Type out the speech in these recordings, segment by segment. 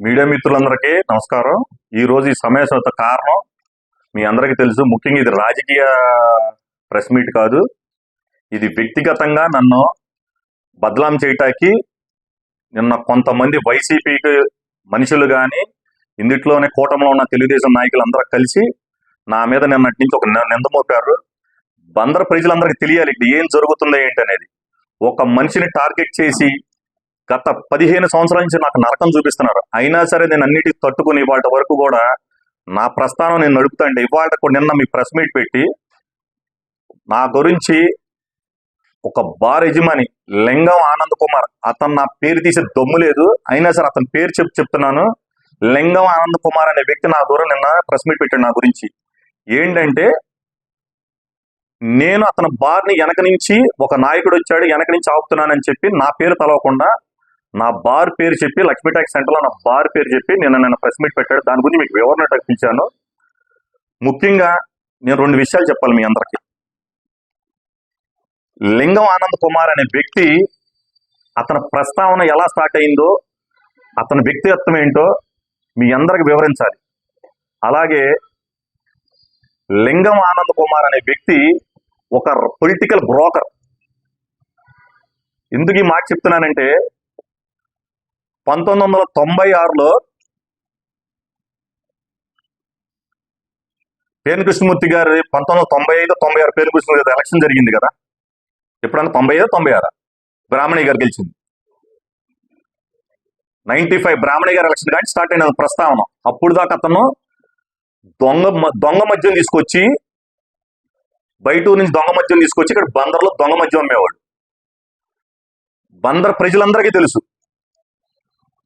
Media మిత్రులందరికీ నమస్కారం. ఈ రోజు ఈ సమావేశం కారణం మీ అందరికీ తెలుసు. ముఖ్యంగా ఇది రాజకీయ ప్రెస్ మీట్ కాదు, ఇది వ్యక్తిగతంగా నన్ను బదలాం చేయటానికి నిన్న కొంతమంది వైసీపీకి మనుషులు కానీ ఇందుట్లోనే కూటమిలో ఉన్న తెలుగుదేశం నాయకులు అందరూ కలిసి నా మీద నిన్నటి నుంచి ఒక నింద మోపారు. బందర్ ప్రజలందరికీ తెలియాలి ఇక్కడ ఏం జరుగుతుందో ఏంటి అనేది. ఒక మనిషిని టార్గెట్ చేసి గత 15 సంవత్సరాల నుంచి నాకు నరకం చూపిస్తున్నారు. అయినా సరే నేను అన్నిటికీ తట్టుకుని ఇవాళ వరకు కూడా నా ప్రస్థానం నేను నడుపుతాండి. ఇవాళ కూడా నిన్న మీ ప్రెస్ మీట్ పెట్టి నా గురించి ఒక బార్ యజమాని లింగం ఆనంద్ కుమార్, అతను నా పేరు తీసే దమ్ము లేదు, అయినా సరే అతని పేరు చెప్తున్నాను. లింగం ఆనంద్ కుమార్ అనే వ్యక్తి నా దూరం నిన్న ప్రెస్ మీట్ పెట్టాడు. నా గురించి ఏంటంటే, నేను అతని బార్ని వెనక నుంచి ఒక నాయకుడు వచ్చాడు వెనక నుంచి ఆపుతున్నానని చెప్పి నా పేరు తలవకుండా నా బార్ పేరు చెప్పి లక్ష్మీ ట్యాక్స్ సెంటర్లో నా బార్ పేరు చెప్పి నిన్న ప్రెస్ మీట్ పెట్టాడు. దాని గురించి మీకు వివరణ పిలిచాను. ముఖ్యంగా నేను 2 విషయాలు చెప్పాలి మీ అందరికీ. లింగం ఆనంద్ కుమార్ అనే వ్యక్తి, అతని ప్రస్తావన ఎలా స్టార్ట్ అయిందో, అతని వ్యక్తిత్వం ఏంటో మీ అందరికి వివరించాలి. అలాగే లింగం ఆనంద్ కుమార్ అనే వ్యక్తి ఒక పొలిటికల్ బ్రోకర్. ఎందుకు ఈ మాట చెప్తున్నానంటే, 1996లో పేర్ని కృష్ణమూర్తి గారి 1995-96 పేర్ని కృష్ణమూర్తి గారి ఎలక్షన్ జరిగింది కదా. ఎప్పుడన్నా 95-96 బ్రాహ్మణి గారు గెలిచింది. 95 బ్రాహ్మణి గారి ఎలక్షన్ కానీ స్టార్ట్ అయిన ప్రస్తావన. అప్పుడు దాకా అతను దొంగ మద్యం తీసుకొచ్చి, బయట నుంచి దొంగ మద్యం తీసుకొచ్చి ఇక్కడ బందర్లో దొంగ మద్యం అమ్మేవాడు. బందర్ ప్రజలందరికీ తెలుసు.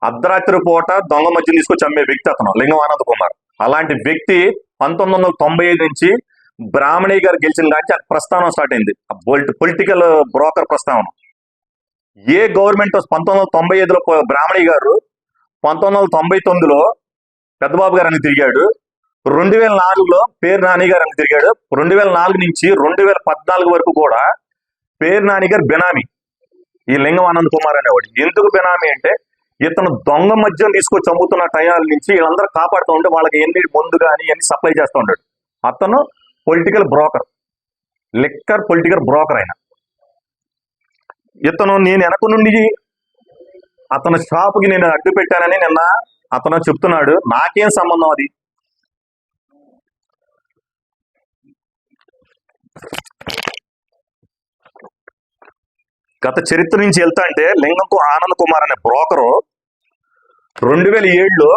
అర్ధరాత్రి పూట దొంగ మద్యం తీసుకొచ్చి అమ్మే వ్యక్తి అతను లింగం ఆనంద్ కుమార్. అలాంటి వ్యక్తి 1995 నుంచి బ్రాహ్మణి గారు గెలిచిన కానీ ఆ ప్రస్థానం స్టార్ట్ అయింది. పొలిటికల్ బ్రోకర్ ప్రస్థానం. ఏ గవర్నమెంట్ 1995లో బ్రాహ్మణి గారు, 1999లో పెద్దబాబు గారు అని తిరిగాడు, 2004లో పేరు నాని గారు అని తిరిగాడు, 2004 నుంచి 2014 వరకు కూడా పేరు నాని గారు బెనామీ ఈ లింగం ఆనంద్ కుమార్ అనేవాడు. ఎందుకు బెనామీ అంటే, ఇతను దొంగ మద్యం తీసుకొచ్చి అమ్ముతున్న టయాల నుంచి వీళ్ళందరూ కాపాడుతూ ఉంటే వాళ్ళకి ఎన్ని ముందు కానీ ఎన్ని సప్లై చేస్తూ ఉంటాడు. అతను political broker, liquor political broker అయిన ఇతను. నేను వెనక నుండి అతని షాపుకి నేను అడ్డు పెట్టానని నిన్న అతను చెప్తున్నాడు. నాకేం సంబంధం అది? గత చరిత్ర నుంచి వెళ్తా అంటే, లింగం ఆనంద్ కుమార్ అనే బ్రోకరు 2007లో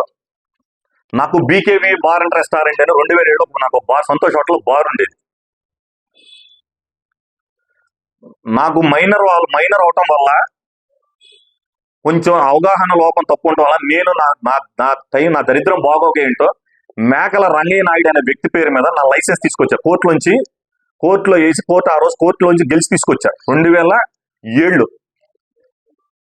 నాకు బీకేవీ బార్ అండ్ రెస్టారెంట్ అని 2007లో నాకు బార్, సంతోష్ హోటల్ బార్ ఉండేది. నాకు మైనర్ అవటం వల్ల, కొంచెం అవగాహన లోపం తప్పు ఉండటం వల్ల నేను నా దరిద్రం బాగోక ఏంటో మేకల రంగయ్య నాయుడు అనే వ్యక్తి పేరు మీద నా లైసెన్స్ తీసుకొచ్చా. కోర్టులో వేసి ఆ రోజు కోర్టులోంచి గెలిచి తీసుకొచ్చా. 2007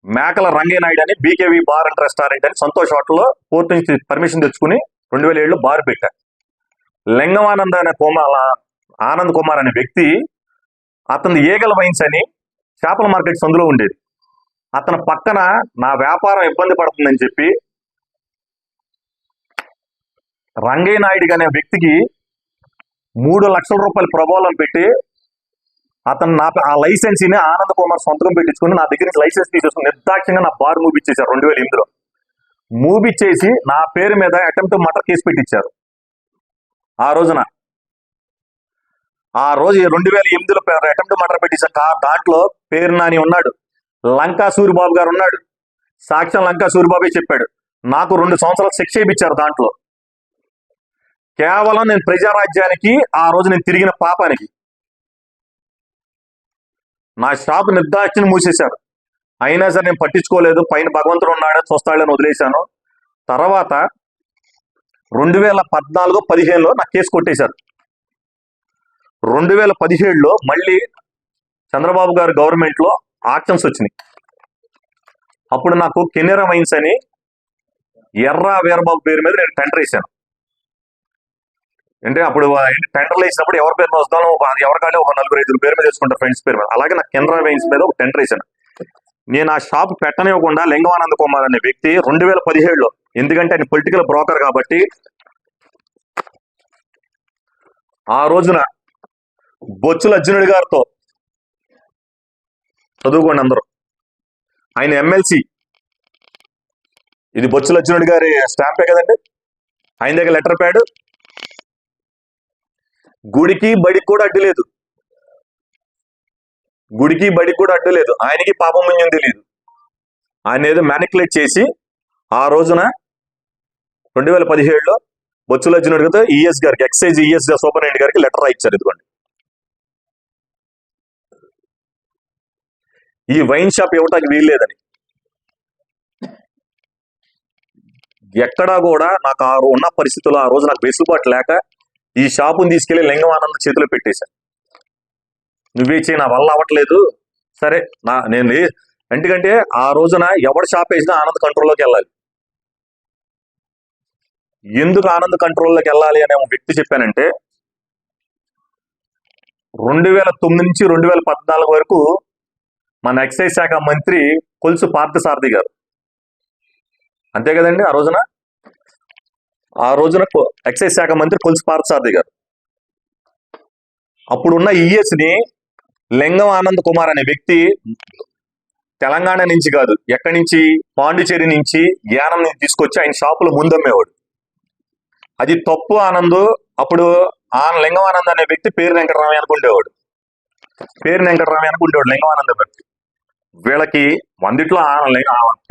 మేకల రంగయ్య నాయుడు అని బీకేవీ బార్ అండ్ రెస్టారెంట్ అని సంతోష్ హోటల్లో కోర్టు నుంచి పర్మిషన్ తెచ్చుకుని 2007లో బార్ పెట్టా. లింగం ఆనంద్ కుమార్ అనే వ్యక్తి, అతని ఈగల వైన్స్ అని చేపల మార్కెట్ సందులో ఉండేది. అతని పక్కన నా వ్యాపారం ఇబ్బంది పడుతుందని చెప్పి రంగయ్య నాయుడు అనే వ్యక్తికి 3 లక్షల రూపాయల ప్రబోధం పెట్టి అతను ఆ లైసెన్స్ని ఆనంద్ కుమార్ సొంతకం పెట్టించుకుని నా దగ్గర నుంచి లైసెన్స్ తీసేసుకుని నిర్దాక్ష్యంగా నా బార్ మూవిచ్చేశారు. 2008లో మూవిచ్చేసి నా పేరు మీద అటెంప్ట్ మర్డర్ కేసు పెట్టించారు. ఆ రోజు 2008లో అటెంప్ట్ మర్డర్ పెట్టించారు. దాంట్లో పేరు నాని ఉన్నాడు, లంకా సూరిబాబు గారు ఉన్నాడు. సాక్ష్యం లంకా సూరిబాబే చెప్పాడు. నాకు 2 సంవత్సరాలు శిక్ష ఇప్పించారు. దాంట్లో కేవలం నేను ప్రజారాజ్యానికి ఆ రోజు నేను తిరిగిన పాపానికి నా షాప్ నిర్దాక్షిణ్యం మూసేశారు. అయినా సరే నేను పట్టించుకోలేదు. పైన భగవంతుడు ఉన్నాడే చూస్తాడని వదిలేశాను. తర్వాత 2014-15లో నా కేసు కొట్టేశారు. 2017లో మళ్ళీ చంద్రబాబు గారు గవర్నమెంట్లో ఆక్షన్స్ వచ్చినాయి. అప్పుడు నాకు కెనెరా వైన్స్ అని ఎర్రా వీరబాబు పేరు మీద నేను టెండర్ వేసాను. అంటే అప్పుడు టెండర్లు వేసినప్పుడు ఎవరి పేరు వస్తానో ఎవరికాడే ఒక 4-5 పేరు మీద వేసుకుంటారు, ఫ్రెండ్స్ పేరు మీద. అలాగే నాకు కెనరా వైన్స్ మీద ఒక టెండర్ వేసాను. నేను ఆ షాప్ పెట్టనివ్వకుండా లింగం ఆనంద్ కుమార్ అనే వ్యక్తి 2017లో ఎందుకంటే ఆయన పొలిటికల్ బ్రోకర్ కాబట్టి. ఆ రోజున బొచ్చుల అర్జునుడి గారితో చదువుకోండి అందరూ, ఆయన ఎమ్మెల్సీ, ఇది బొచ్చుల అర్జునుడి గారి స్టాంపే కదండి, ఆయన దగ్గర లెటర్ ప్యాడ్, గుడికి బడికి కూడా అడ్డు లేదు, గుడికి బడికి కూడా అడ్డు లేదు, ఆయనకి పాపం పుణ్యం తెలియదు. ఆయన ఏదో మ్యానిపులేట్ చేసి ఆ రోజున 2017లో బొచ్చుల అర్జునుడి గారితో ఈఎస్ గారికి, ఎక్సైజ్ ఈఎస్ సూపరింటెండెంట్ గారికి లెటర్ రాయించారు. ఇదిగోండి, ఈ వైన్ షాప్ ఇవ్వటానికి వీల్లేదని. ఎక్కడా కూడా నాకు ఉన్న పరిస్థితుల్లో ఆ రోజు నాకు వెసులుబాటు లేక ఈ షాపుని తీసుకెళ్లి లింగమానంద చేతిలో పెట్టేశాను. నువ్వే చేయి, నా వల్ల అవ్వట్లేదు, సరే నేను ఎందుకంటే ఆ రోజున ఎవడు షాప్ వేసినా ఆనంద్ కంట్రోల్లోకి వెళ్ళాలి. ఎందుకు ఆనంద్ కంట్రోల్లోకి వెళ్ళాలి అనే వ్యక్తి చెప్పానంటే, 2009 నుంచి 2014 వరకు మన ఎక్సైజ్ శాఖ మంత్రి కొలుసు పార్థసారథి గారు, అంతే కదండి. ఆ రోజున ఎక్సైజ్ శాఖ మంత్రి కొలుసు పార్థసారథి గారు. అప్పుడున్న ఈఎస్ని లింగం ఆనంద్ కుమార్ అనే వ్యక్తి తెలంగాణ నుంచి కాదు, ఎక్కడి నుంచి, పాండిచేరి నుంచి, జ్ఞానం నుంచి తీసుకొచ్చి ఆయన షాపులో ముందమ్మేవాడు. అది తప్పు ఆనంద్. అప్పుడు లింగం ఆనంద్ అనే వ్యక్తి పేరు వెంకటరామయ్య అనుకుండేవాడు, లింగం ఆనంద్ వ్యక్తి. వీళ్ళకి వందిట్లో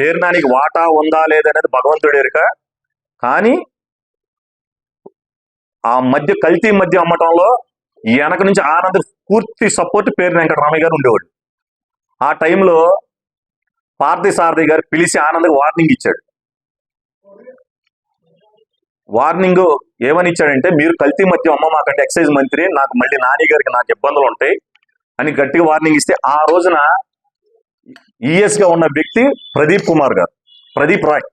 పేరు నానికి వాటా ఉందా లేదనేది భగవంతుడు ఎరుక. కానీ ఆ మధ్య కల్తీ మధ్య అమ్మటంలో వెనక నుంచి ఆనంద్ పూర్తి సపోర్ట్ పేరు వెంకటరామయ్య గారు ఉండేవాడు. ఆ టైంలో పార్థసారథి గారు పిలిచి ఆనంద్కి వార్నింగ్ ఇచ్చాడు. వార్నింగ్ ఏమని ఇచ్చాడంటే, మీరు కల్తీ మద్యం అమ్మమాకండి, ఎక్సైజ్ మంత్రి, నాకు మళ్ళీ నాని గారికి నాకు ఇబ్బందులు ఉంటాయి అని గట్టిగా వార్నింగ్ ఇస్తే, ఆ రోజున ఈఎస్ గా ఉన్న వ్యక్తి Pradeep Rai,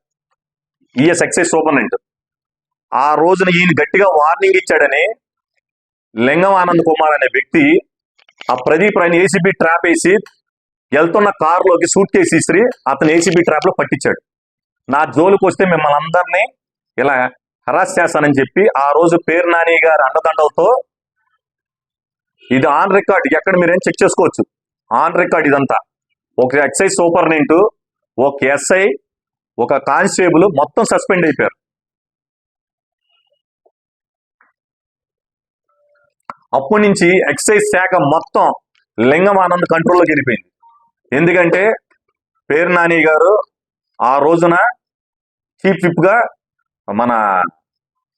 ES excise superintendent. ఆ రోజున ఈయన గట్టిగా వార్నింగ్ ఇచ్చాడని లింగం ఆనంద్ కుమార్ అనే వ్యక్తి ఆ ప్రదీప్ రాయ్ని ఏసీబీ ట్రాప్ వేసి వెళ్తున్న కారులోకి సూట్ కేసు ఇసిరి అతను ఏసీబీ ట్రాప్ లో పట్టించాడు. నా జోలికి వస్తే మిమ్మల్ని అందరినీ ఇలా హరాస్ చేస్తానని చెప్పి ఆ రోజు పేరు నాని గారి అండదండలతో, ఇది ఆన్ రికార్డ్, ఎక్కడ మీరేం చెక్ చేసుకోవచ్చు, ఆన్ రికార్డ్ ఇదంతా. ఒక ఎక్సైజ్ సూపరింటెండెంట్, ఒక ఎస్ఐ, ఒక కానిస్టేబుల్ మొత్తం సస్పెండ్ అయిపోయారు. అప్పటి నుంచి ఎక్సైజ్ శాఖ మొత్తం లింగం ఆనంద్ కంట్రోల్లోకి వెళ్ళిపోయింది. ఎందుకంటే పేరు నాని గారు ఆ రోజున చీఫ్ విప్ గా, మన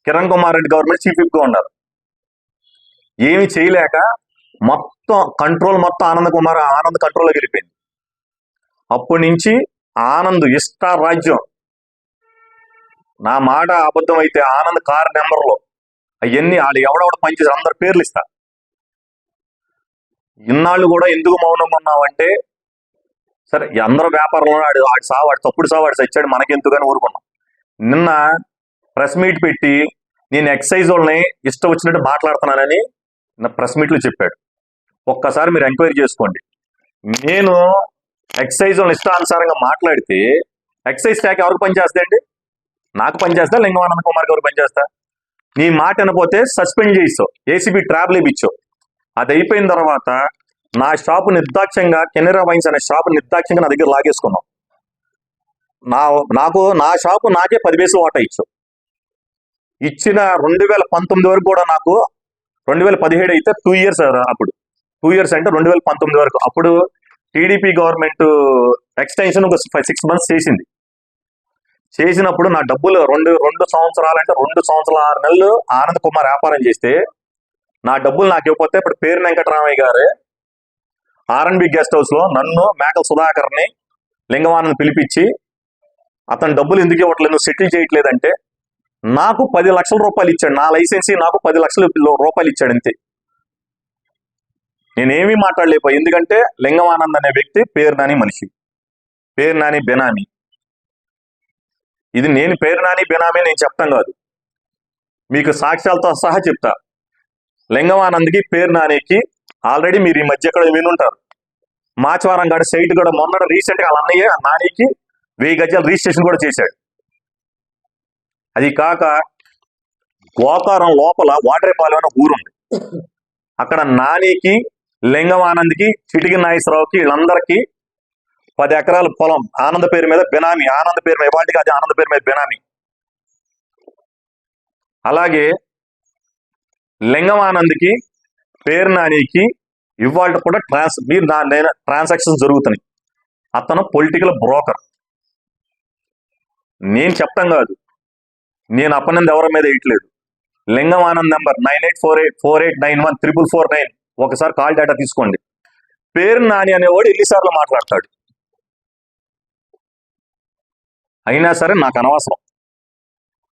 Kiran Kumar Reddy government chief whip గా ఉన్నారు. ఏమి చేయలేక మొత్తం ఆనంద్ కంట్రోల్లోకి వెళ్ళిపోయింది. అప్పటి నుంచి ఆనంద్ రాజ్యం. నా మాట అబద్ధం అయితే ఆనంద్ కార్ నెంబర్లో అవన్నీ వాళ్ళు ఎవడెవడ పనిచేసారు అందరు పేర్లు ఇస్తా. ఇన్నాళ్ళు కూడా ఎందుకు మౌనంగా ఉన్నావంటే, సరే అందరూ వ్యాపారంలో వాడు తప్పుడు వాడు చచ్చాడు, మనకెందుకని ఊరుకున్నాం. నిన్న ప్రెస్ మీట్ పెట్టి నేను ఎక్సైజ్ వాళ్ళని ఇష్టం వచ్చినట్టు మాట్లాడుతున్నానని ప్రెస్ మీట్లు చెప్పాడు. ఒక్కసారి మీరు ఎంక్వైరీ చేసుకోండి. నేను ఎక్సైజ్ వాళ్ళని ఇష్టానుసారంగా మాట్లాడితే ఎక్సైజ్ శాఖ ఎవరికి పనిచేస్తాయండి? నాకు పనిచేస్తా, లింగమానంద కుమార్ గారు పనిచేస్తా. నీ మాట అనపోతే సస్పెండ్ చేయిస్తావు, ఏసీబీ ట్రాప్ లేపిచ్చావు. అది అయిపోయిన తర్వాత నా షాపు నిర్దాక్ష్యంగా, కెనరా వైన్స్ అనే షాపు నిర్దాక్ష్యంగా నా దగ్గర లాగేసుకున్నావు. నా షాపు నాకే 10 పైసలు వాటా ఇచ్చావు. ఇచ్చిన 2019 వరకు కూడా నాకు, 2017 అయితే 2 years, అప్పుడు 2 years అంటే 2019 వరకు. అప్పుడు టీడీపీ గవర్నమెంట్ ఎక్స్టెన్షన్ ఒక 6 months చేసినప్పుడు నా డబ్బులు 2 సంవత్సరాలంటే 2 సంవత్సరాల 6 నెలలు ఆనంద్ కుమార్ వ్యాపారం చేస్తే నా డబ్బులు నాకు ఇవ్వకపోతే ఇప్పుడు పేరు వెంకటరామయ్య గారు ఆర్ఎన్బి గెస్ట్ హౌస్ లో నన్ను, మేకల సుధాకర్ని, లింగమానంద్ పిలిపించి అతను డబ్బులు ఎందుకు ఇవ్వట్లేదు, నువ్వు సెటిల్ చేయట్లేదంటే నాకు 10 లక్షల రూపాయలు ఇచ్చాడు. నా లైసెన్సీ నాకు 10 లక్షల రూపాయలు ఇచ్చాడు అంతే. నేనేమీ మాట్లాడలేకపోయి, ఎందుకంటే లింగమానంద్ అనే వ్యక్తి పేరు నాని మనిషి, పేరు నాని బెనామీ. ఇది నేను పేరు నాని బెనామీ నేను చెప్తాం కాదు, మీకు సాక్ష్యాలతో సహా చెప్తా. లింగమానంద్కి, పేరు నానికి ఆల్రెడీ మీరు ఈ మధ్య ఎక్కడ వినుంటారు, మాచవరం కాడ సైట్ కూడా మొన్న రీసెంట్గా వాళ్ళ అన్నయ్య నానికి 1000 గజాల రిజిస్ట్రేషన్ కూడా చేశాడు. అది కాక గోకారం లోపల వాటరేపాలెం అనే ఊరుంది. అక్కడ నానికి, లింగమానంద్కి, చిటికి నాగేశ్వరరావుకి వీళ్ళందరికీ 10 ఎకరాల పొలం ఆనంద పేరు మీద బెనామీ. ఆనంద పేరు మీద ఇవాటికి అది ఆనంద పేరు మీద బెనామీ. అలాగే లింగమానంద్కి, పేరు నానికి ఇవాళ కూడా ట్రాన్సాక్షన్స్ జరుగుతున్నాయి. అతను పొలిటికల్ బ్రోకర్. నేను చెప్తాం కాదు, నేను అప్పనంది ఎవరి మీద వేయట్లేదు. లింగమానంద్ నెంబర్ 984848914449 ఒకసారి కాల్ డేటా తీసుకోండి. పేరు నాని అనేవాడు ఎన్నిసార్లు మాట్లాడతాడు. అయినా సరే నాకు అనవసరం.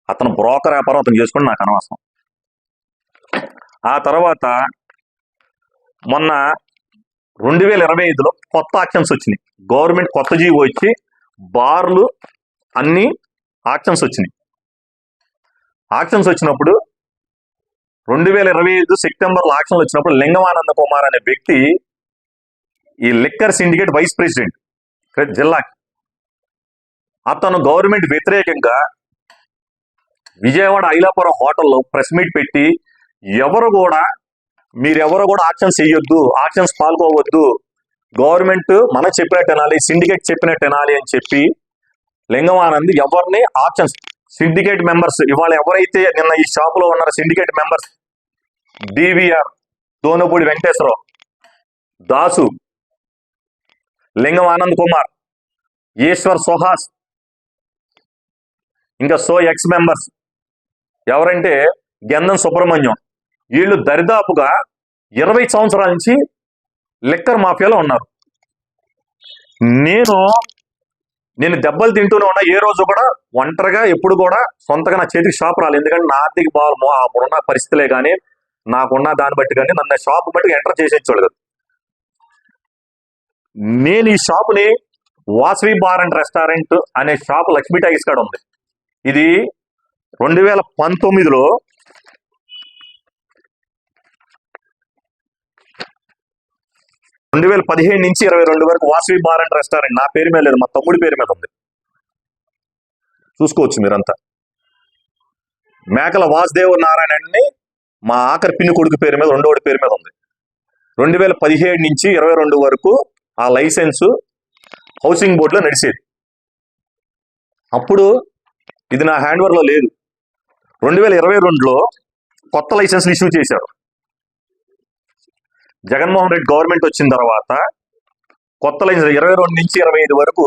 అతను బ్రోకర్ వ్యాపారం అతను చేసుకుని నాకు అనవసరం. ఆ తర్వాత మొన్న 2025లో కొత్త ఆక్షన్స్ వచ్చినాయి. గవర్నమెంట్ కొత్త జీవో వచ్చి బార్లు అన్ని ఆక్షన్స్ వచ్చినాయి. ఆక్షన్స్ వచ్చినప్పుడు 2025 సెప్టెంబర్లో ఆక్షన్లు వచ్చినప్పుడు లింగమానంద కుమార్ అనే వ్యక్తి ఈ లిక్కర్ సిండికేట్ వైస్ ప్రెసిడెంట్ జిల్లాకి. అతను గవర్నమెంట్ వ్యతిరేకంగా విజయవాడ ఐలాపురం హోటల్లో ప్రెస్ మీట్ పెట్టి మీరెవరు కూడా ఆక్షన్స్ చేయొద్దు, ఆక్షన్స్ పాల్గొవద్దు, గవర్నమెంట్ మనం చెప్పినట్టు వినాలి, సిండికేట్ చెప్పినట్టు వినాలి అని చెప్పి లింగమానంద్ ఎవరిని ఆక్షన్స్ సిండికేట్ మెంబర్స్ ఇవాళ ఎవరైతే నిన్న ఈ షాపులో ఉన్నారో syndicate members DVR, Donapudi Venkateswararao, Dasu, Lingamanand Kumar, Eshwar Suhas, ఇంకా ఎక్స్ మెంబర్స్ ఎవరంటే గంధం సుబ్రహ్మణ్యం, వీళ్ళు దరిదాపుగా 20 సంవత్సరాల నుంచి లిక్కర్ మాఫియాలో ఉన్నారు. నేను దెబ్బలు తింటూనే ఉన్నా. ఏ రోజు కూడా ఒంటరిగా ఎప్పుడు కూడా సొంతగా నా చేతికి షాప్ రాలేదు. ఎందుకంటే నా ఆర్థిక భావాలు అప్పుడున్న పరిస్థితులే కానీ నాకున్న దాన్ని బట్టి కానీ నన్ను షాప్ బట్టి ఎంటర్ చేసేవాడు కదా. నేను ఈ షాపుని వాసవి బార్ అండ్ రెస్టారెంట్ అనే షాప్ లక్ష్మీ టాకీస్ కాడ ఉంది. ఇది 2019లో 2017 నుంచి 22 వరకు వాసవి బార్ అండ్ రెస్టారెంట్ నా పేరు మీద లేదు, మా తమ్ముడి పేరు మీద ఉంది. చూసుకోవచ్చు మీరంతా. మేకల వాసుదేవ నారాయణ అని మా ఆఖరి పిన్ని కొడుకు పేరు మీద, రెండోడి పేరు మీద ఉంది. 2017 నుంచి 22 వరకు ఆ లైసెన్సు హౌసింగ్ బోర్డులో నడిచేది. అప్పుడు ఇది నా హ్యాండ్ ఓవర్లో లేదు. 2022లో కొత్త లైసెన్స్లు ఇష్యూ చేశారు. జగన్మోహన్ రెడ్డి గవర్నమెంట్ వచ్చిన తర్వాత కొత్త లైసెన్స్ 22 నుంచి 25 వరకు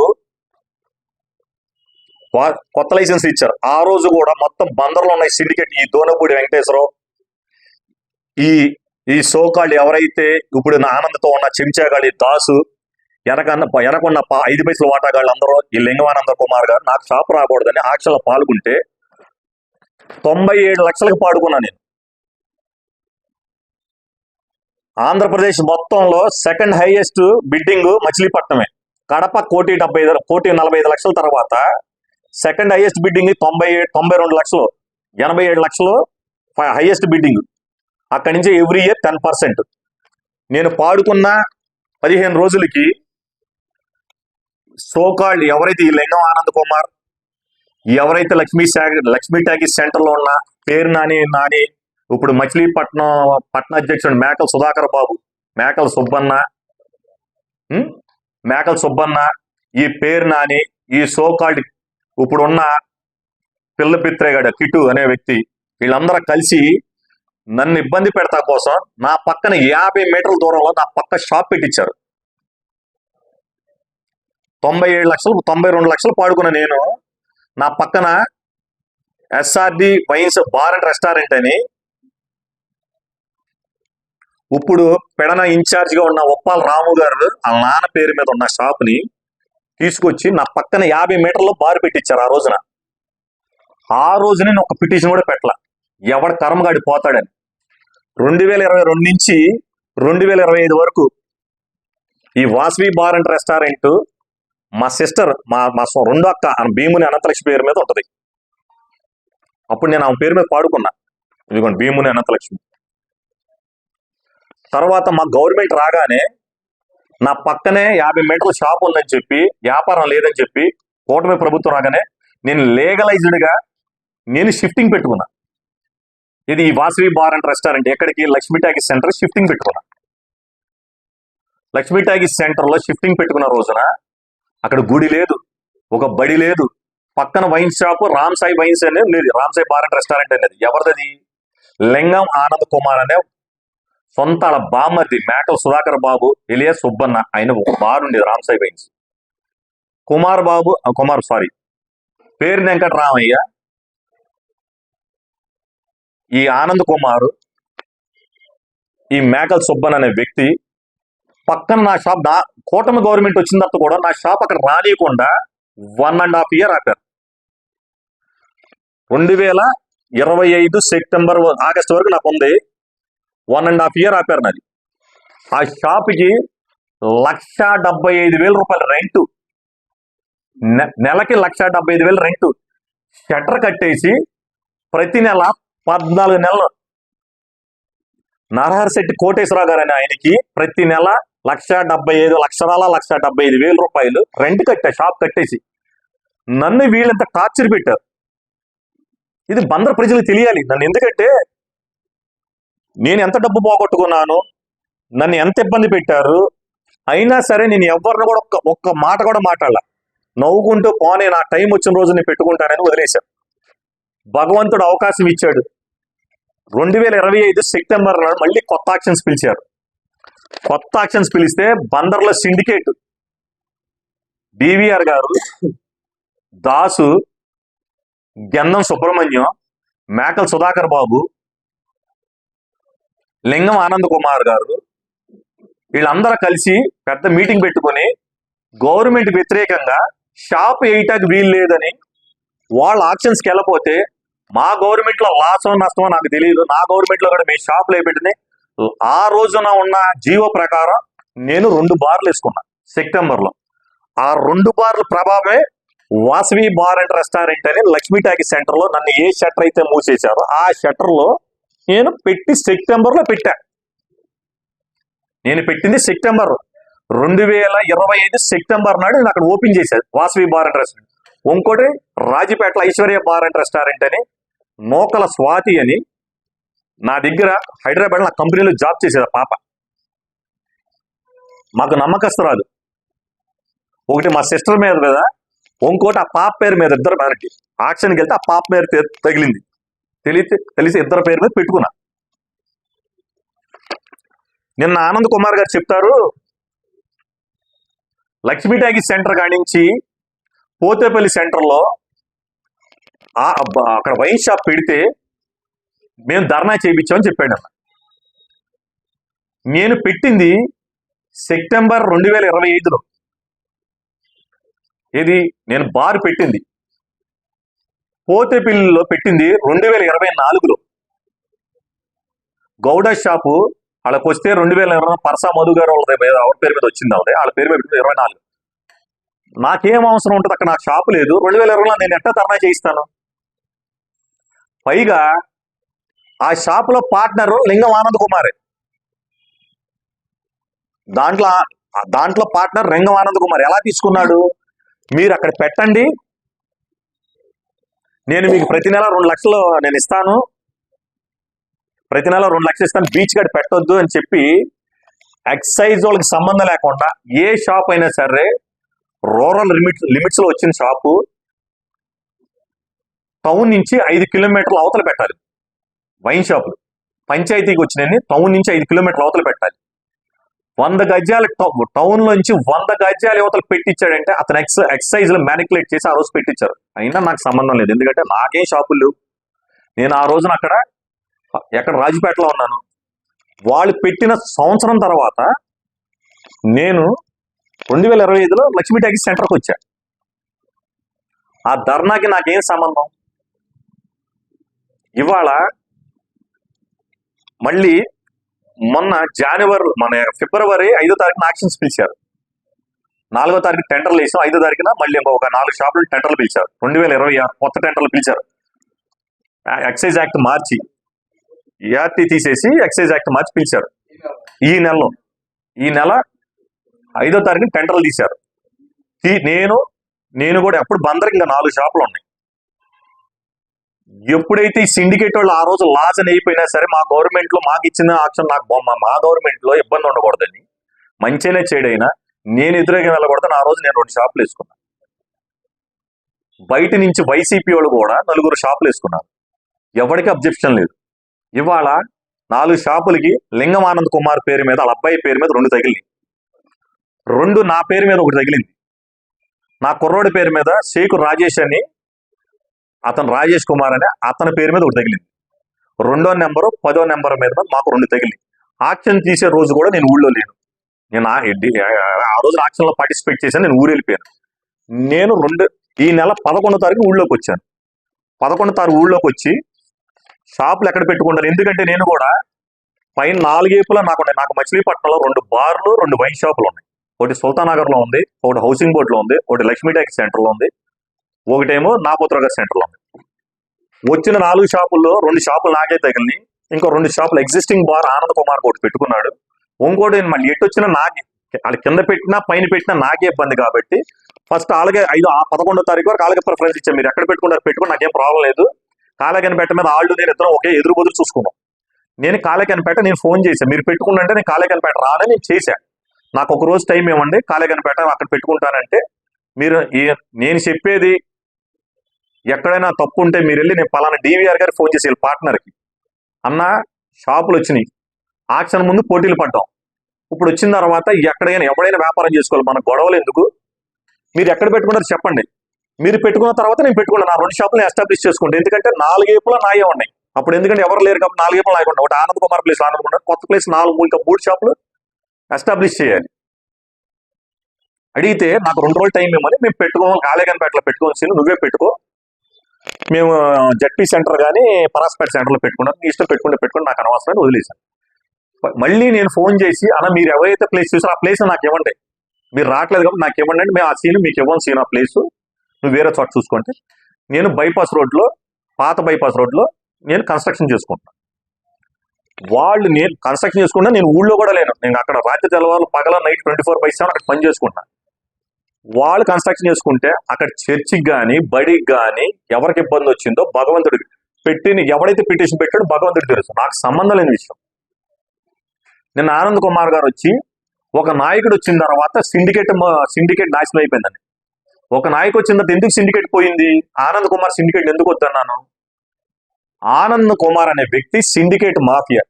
కొత్త లైసెన్స్ ఇచ్చారు. ఆ రోజు కూడా మొత్తం బందర్లో ఉన్న సిండికేట్ ఈ దోనపూడి వెంకటేశ్వరరావు, ఈ సోకాళ్ళు ఎవరైతే ఇప్పుడు నా ఆనందతో ఉన్న చెంచాగాడి దాసు, వెనకున్న 5 పైసల వాటాగాళ్ళు అందరూ ఈ లింగమానంద కుమార్ గారు నాకు షాప్ రాకూడదని ఆక్షన్లో పాల్గొంటే 97 లక్షలకు పాడుకున్నా నేను. ఆంధ్రప్రదేశ్ మొత్తంలో సెకండ్ హైయెస్ట్ బిడ్డింగ్ మచిలీపట్నమే. కడప 1,45 లక్షల తర్వాత సెకండ్ హైయెస్ట్ బిడ్డింగ్ 92 లక్షలు, 87 లక్షలు హైయెస్ట్ బిడ్డింగ్. అక్కడి నుంచి ఎవ్రీ ఇయర్ 10%. నేను పాడుకున్న 15 రోజులకి సోకాల్డ్ ఎవరైతే ఈ లింగం ఆనంద్ కుమార్, ఎవరైతే లక్ష్మీ టాకీస్ సెంటర్లో ఉన్న పేరు నాని, ఇప్పుడు మచిలీపట్నం పట్టణ అధ్యక్షుడు మేకల సుధాకర్ బాబు, మేకల సుబ్బన్న, ఈ పేరు నాని, ఈ సోకాల్డ్ ఇప్పుడున్న పిల్ల పిత్రేగడ కిటు అనే వ్యక్తి, వీళ్ళందరూ కలిసి నన్ను ఇబ్బంది పెడతా కోసం నా పక్కన 50 మీటర్ల దూరంలో నా పక్క షాప్ పెట్టించారు. 97 లక్షలు 92 లక్షలు పాడుకున్న నేను నా పక్కన SRD wines bar and restaurant అని ఇప్పుడు పెడన ఇన్ఛార్జిగా ఉన్న ఉప్పాల రాము గారు వాళ్ళ నాన్న పేరు మీద ఉన్న షాప్ని తీసుకొచ్చి నా పక్కన 50 మీటర్లో బార్ పెట్టించారు. ఆ రోజు నేను ఒక పిటిషన్ కూడా పెట్టలా, ఎవడ కర్మగాడి పోతాడని. 2022 నుంచి 2025 వరకు ఈ వాసవి బార్ అండ్ రెస్టారెంట్ మా సిస్టర్, మా రెండో అక్క భీముని అనంతలక్ష్మి పేరు మీద ఉంటుంది. అప్పుడు నేను ఆమె పేరు మీద పాడుకున్నా, ఇదిగోండి భీముని అనంతలక్ష్మి. తర్వాత మా గవర్నమెంట్ రాగానే నా పక్కనే 50 మీటర్ల షాప్ ఉందని చెప్పి, వ్యాపారం లేదని చెప్పి కూటమి ప్రభుత్వం రాగానే నేను లీగలైజ్డ్గా నేను షిఫ్టింగ్ పెట్టుకున్నా. ఇది ఈ వాసవి బార్ అండ్ రెస్టారెంట్ ఎక్కడికి, లక్ష్మీ టాకీస్ సెంటర్ షిఫ్టింగ్ పెట్టుకున్నా. లక్ష్మీ టాకీస్ సెంటర్లో షిఫ్టింగ్ పెట్టుకున్న రోజున అక్కడ గుడి లేదు, ఒక బడి లేదు, పక్కన wine shop Ram Sai wines అనేది, Ram Sai bar and restaurant అనేది ఎవరిది, లింగం ఆనంద్ కుమార్ అనే సొంత వాళ్ళ బామ్మది మేకల సుధాకర్ బాబు ఎలియా సుబ్బన్న ఆయన ఒక బార్ ఉండేది రామ్ సాయి వైన్స్. పేరు వెంకటరామయ్య, ఈ ఆనంద్ కుమార్, ఈ మేకల సుబ్బన్న అనే వ్యక్తి పక్కన నా షాప్, నా కూటమి గవర్నమెంట్ వచ్చిన తర్వాత కూడా నా షాప్ అక్కడ రానియకుండా 1.5 year ఆపారు. 2025 సెప్టెంబర్ ఆగస్టు వరకు నాకు ఉంది. 1.5 year ఆపారు నాది. ఆ షాప్కి 1,75,000 రూపాయలు రెంటు, నెలకి 1,75,000 రెంటు. షట్టర్ కట్టేసి ప్రతి నెల 14 నెలలు నరహరిశెట్టి కోటేశ్వరరావు గారు అనే ఆయనకి ప్రతి నెల 1,75,000 రూపాయలు రెంట్ కట్టా, షాప్ కట్టేసి. నన్ను వీళ్ళంత టార్చర్ పెట్టారు. ఇది బందర్ ప్రజలకు తెలియాలి నన్ను, ఎందుకంటే నేను ఎంత డబ్బు పోగొట్టుకున్నాను, నన్ను ఎంత ఇబ్బంది పెట్టారు. అయినా సరే నేను ఎవరిని కూడా ఒక్క మాట కూడా మాట్లాడాల, నవ్వుకుంటూ పోనీ నా టైం వచ్చిన రోజు నేను పెట్టుకుంటానని వదిలేశాను. భగవంతుడు అవకాశం ఇచ్చాడు. 2025 సెప్టెంబర్ నాడు మళ్ళీ కొత్త ఆక్షన్స్ పిలిచారు. కొత్త ఆక్షన్స్ పిలిస్తే బందర్లో సిండికేట్ డివిఆర్ గారు, దాసు, గంధం సుబ్రహ్మణ్యం, మేకల సుధాకర్ బాబు, లింగం ఆనంద్ కుమార్ గారు వీళ్ళందరూ కలిసి పెద్ద మీటింగ్ పెట్టుకుని గవర్నమెంట్ వ్యతిరేకంగా షాప్ వేయటానికి వీలు లేదని, వాళ్ళ ఆక్షన్స్కి వెళ్ళపోతే మా గవర్నమెంట్ లో లాసో నష్టమో నాకు తెలియదు, నా గవర్నమెంట్ లో కూడా మీ షాపులు వేయబెట్టింది. ఆ రోజున ఉన్న జీవో ప్రకారం నేను 2 బార్లు వేసుకున్నా సెప్టెంబర్లో. ఆ 2 బార్ల ప్రభావమే వాసవి బార్ అండ్ రెస్టారెంట్ అని లక్ష్మీ టాకీస్ సెంటర్లో నన్ను ఏ షట్టర్ అయితే మూసేశారో ఆ షట్టర్లో నేను పెట్టి సెప్టెంబర్లో పెట్టా. నేను పెట్టింది సెప్టెంబర్ 2025 సెప్టెంబర్ నాడు నేను అక్కడ ఓపెన్ చేశాను వాసవి బార్ అండ్ రెస్టారెంట్. ఇంకోటి రాజపేటలో ఐశ్వర్య బార్ అండ్ రెస్టారెంట్ అని, నోకల స్వాతి అని నా దగ్గర హైదరాబాద్ నా కంపెనీలో జాబ్ చేసేది పాప. మాకు నమ్మకస్తురాలు, ఒకటి మా సిస్టర్ మీద కదా, ఇంకోటి ఆ పాప పేరు మీద, ఇద్దరు మనకి ఆక్షన్కి వెళ్తే ఆ పాప పేరు తగిలింది, తెలిసి ఇద్దరు పేరు మీద పెట్టుకున్నా. నిన్న ఆనంద్ కుమార్ గారు చెప్తారు, లక్ష్మీ టాకీస్ సెంటర్ కాడి నుంచి పోతేపల్లి సెంటర్లో అక్కడ వైన్ షాప్ పెడితే మేము ధర్నా చేయించామని చెప్పాడు అన్న. నేను పెట్టింది సెప్టెంబర్ 2025లో. ఇది నేను బార్ పెట్టింది పోతేపల్లిలో పెట్టింది 2024లో. గౌడ షాపు వాళ్ళకి వస్తే 2020 పరసా మధు గారు వాళ్ళ పేరు మీద వచ్చింది, వాళ్ళ పేరు మీద 24. నాకేం అవసరం ఉంటుంది అక్కడ, నాకు షాపు లేదు. 2020లో నేను ఎట్లా ధర్నా చేయిస్తాను? పైగా ఆ షాపులో పార్ట్నర్ లింగం ఆనంద్ కుమారే, దాంట్లో పార్ట్నర్ లింగం ఆనంద్ కుమార్. ఎలా తీసుకున్నాడు? మీరు అక్కడ పెట్టండి, నేను మీకు ప్రతి నెల 2 లక్షలు నేను ఇస్తాను, ప్రతి నెల 2 లక్షలు ఇస్తాను, బీచ్ గడి పెట్టొద్దు అని చెప్పి ఎక్సైజ్ వాళ్ళకి సంబంధం లేకుండా ఏ షాప్ అయినా సరే రూరల్ లిమిట్స్ లో వచ్చిన షాపు టౌన్ నుంచి 5 కిలోమీటర్ల అవతల పెట్టాలి. వైన్ షాపులు పంచాయతీకి వచ్చినవి టౌన్ నుంచి 5 కిలోమీటర్ల అవతల పెట్టాలి. 100 గజాల టౌన్ నుంచి 100 గజాల యువతలు పెట్టించాడంటే అతను ఎక్సైజ్ లో మ్యానిపులేట్ చేసి ఆ రోజు పెట్టించారు. అయినా నాకు సంబంధం లేదు, ఎందుకంటే నాకేం షాపులు లేవు. నేను ఆ రోజున ఎక్కడ రాజపేటలో ఉన్నాను. వాళ్ళు పెట్టిన సంవత్సరం తర్వాత నేను 2025లో లక్ష్మీ టాకీస్ సెంటర్కి వచ్చా. ఆ ధర్నాకి నాకేం సంబంధం? ఇవాళ మళ్ళీ మొన్న ఫిబ్రవరి 5వ తారీఖున ఆక్షన్స్ పిలిచారు. 4వ తారీఖు టెండర్లు వేసాం, 5వ తారీఖున మళ్ళీ ఒక 4 షాపులు టెండర్లు పిలిచారు. 2026 కొత్త టెండర్లు పిలిచారు. ఎక్సైజ్ యాక్ట్ మార్చి, ఈఆర్టీ తీసేసి ఎక్సైజ్ యాక్ట్ మార్చి పిలిచారు. ఈ నెల 5వ తారీఖున టెండర్లు తీశారు. నేను కూడా ఎప్పుడు బందర్ ఇంకా 4 షాపులు ఉన్నాయి. ఎప్పుడైతే ఈ సిండికేట్ వాళ్ళు ఆ రోజు లాస్ అని అయిపోయినా సరే మా గవర్నమెంట్ లో మాకు ఇచ్చిన ఆప్షన్ నాకు మా గవర్నమెంట్ లో ఇబ్బంది ఉండకూడదని మంచిగానే చేయడైనా నేను ఎదురుగా వెళ్ళకూడదని ఆ రోజు నేను 2 షాపులు వేసుకున్నాను. బయట నుంచి వైసీపీ వాళ్ళు కూడా 4 షాపులు వేసుకున్నారు. ఎవరికి అబ్జెక్షన్ లేదు. ఇవాళ 4 షాపులకి లింగం ఆనంద్ కుమార్ పేరు మీద వాళ్ళ అబ్బాయి పేరు మీద 2 తగిలినాయి. 2 నా పేరు మీద 1 తగిలింది. నా కుర్రోడి పేరు మీద షేకు రాజేష్ అని అతను రాజేష్ కుమార్ అని అతని పేరు మీద 1 తగిలింది. 2వ నెంబరు 10వ నెంబర్ మీద మాకు 2 తగిలింది. ఆక్షన్ తీసే రోజు కూడా నేను ఊళ్ళో లేను. నేను ఆ రోజు ఆక్షన్ లో పార్టిసిపేట్ చేశాను. నేను ఊరు వెళ్ళిపోయాను. నేను ఈ నెల 11వ తారీఖు ఊళ్ళోకి వచ్చాను. 11వ తారీఖు ఊళ్ళోకి వచ్చి షాపులు ఎక్కడ పెట్టుకుంటాను, ఎందుకంటే నేను కూడా పైన 4 ఏపులా నాకు మచిలీపట్నంలో 2 బార్లు 2 వైన్ షాపులు ఉన్నాయి. ఒకటి సుల్తానగర్ లో ఉంది, ఒకటి హౌసింగ్ బోర్డ్ లో ఉంది, ఒకటి లక్ష్మీ ట్యాక్సీ సెంటర్ లో ఉంది, ఒకటేమో నాపోత్రగర్ సెంటర్ లో ఉంది. వచ్చిన 4 షాపుల్లో 2 షాపులు నాకే తగిలిని, ఇంకో 2 షాపులు ఎగ్జిస్టింగ్ బార్ ఆనంద్ కుమార్ ఒకటి పెట్టుకున్నాడు. ఇంకోటి మళ్ళీ ఎటు వచ్చినా నాకే, వాళ్ళు కింద పెట్టినా పైన పెట్టినా నాకే ఇబ్బంది కాబట్టి ఫస్ట్ అలాగే 11వ తారీఖు వరకు అలాగే ప్రిఫరెన్స్ ఇచ్చాను. మీరు ఎక్కడ పెట్టుకున్నారు పెట్టుకుని నాకేం ప్రాబ్లం లేదు. కాళేకనిపేట మీద ఆళ్ళు నేను ఇద్దరం ఒకే ఎదురు బదులు చూసుకున్నాం. నేను కాళేకనిపేట నేను ఫోన్ చేశాను, మీరు పెట్టుకున్నంటే నేను కాళేకనిపేట రానని నేను చేశాను. నాకు ఒక రోజు టైం ఇవ్వండి, కాళేకనిపేట అక్కడ పెట్టుకుంటానంటే మీరు నేను చెప్పేది ఎక్కడైనా తప్పు ఉంటే మీరు వెళ్ళి నేను పలానా డివిఆర్ గారికి ఫోన్ చేసి పార్ట్నర్కి, అన్న షాపులు వచ్చినాయి, ఆక్షన్ ముందు పోటీలు పడ్డాం, ఇప్పుడు వచ్చిన తర్వాత ఎక్కడైనా ఎవడైనా వ్యాపారం చేసుకోవాలి, మన గొడవలు ఎందుకు, మీరు ఎక్కడ పెట్టుకున్నారు చెప్పండి, మీరు పెట్టుకున్న తర్వాత నేను పెట్టుకున్నాను. నా 2 షాపులు ఎస్టాబ్లిష్ చేసుకోండి. ఎందుకంటే 4 ఏపులా నాయే ఉన్నాయి అప్పుడు, ఎందుకంటే ఎవరు లేరు కాబట్టి 4 ఏపులు నాయకుండా ఒకటి ఆనంద్ కుమార్ ప్లేస్ ఆనంద్ కుమార్, కొత్త ప్లేస్ 3 షాపులు ఎస్టాబ్లిష్ చేయాలి. అడిగితే నాకు 2 రోజులు టైం ఇవ్వమని, మేము పెట్టుకోవాలి కాళేకనిపేటలో పెట్టుకోవాల్సింది, నువ్వే పెట్టుకో, మేము జడ్పీ సెంటర్ కానీ పరాస్పేట సెంటర్లో పెట్టుకున్నాను, నీ ఇష్టం పెట్టుకుని నాకు అనవసరమని వదిలేశాను. మళ్ళీ నేను ఫోన్ చేసి అన్న మీరు ఎవరైతే ప్లేస్ చూసారో ఆ ప్లేస్ నాకు ఇవ్వండి, మీరు రావట్లేదు కాబట్టి నాకు ఇవ్వండి అంటే, మేము ఆ సీన్ మీకు ఇవ్వను సీన్, ఆ ప్లేస్ నువ్వు వేరే చోట చూసుకుంటే, నేను బైపాస్ రోడ్లో పాత బైపాస్ రోడ్లో నేను కన్స్ట్రక్షన్ చేసుకుంటున్నాను. నేను కన్స్ట్రక్షన్ చేసుకుంటా, నేను ఊళ్ళో కూడా లేను, నేను అక్కడ రాత్రి తెల్లవారు పగల నైట్ 24/7 అక్కడ పని చేసుకుంటాను. వాళ్ళు కన్స్ట్రక్షన్ చేసుకుంటే అక్కడ చర్చికి కానీ బడికి కానీ ఎవరికి ఇబ్బంది వచ్చిందో భగవంతుడికి ఎవడైతే పిటిషన్ పెట్టాడో భగవంతుడికి తెలుసు, నాకు సంబంధం లేని విషయం. నిన్న ఆనంద్ కుమార్ గారు వచ్చి ఒక నాయకుడు వచ్చిన తర్వాత సిండికేట్ నాశనం అయిపోయిందని, ఒక నాయకుడు వచ్చిన తర్వాత ఎందుకు సిండికేట్ పోయింది, ఆనంద్ కుమార్ సిండికేట్ ఎందుకు వద్దన్నాను. ఆనంద్ కుమార్ అనే వ్యక్తి సిండికేట్ మాఫియా.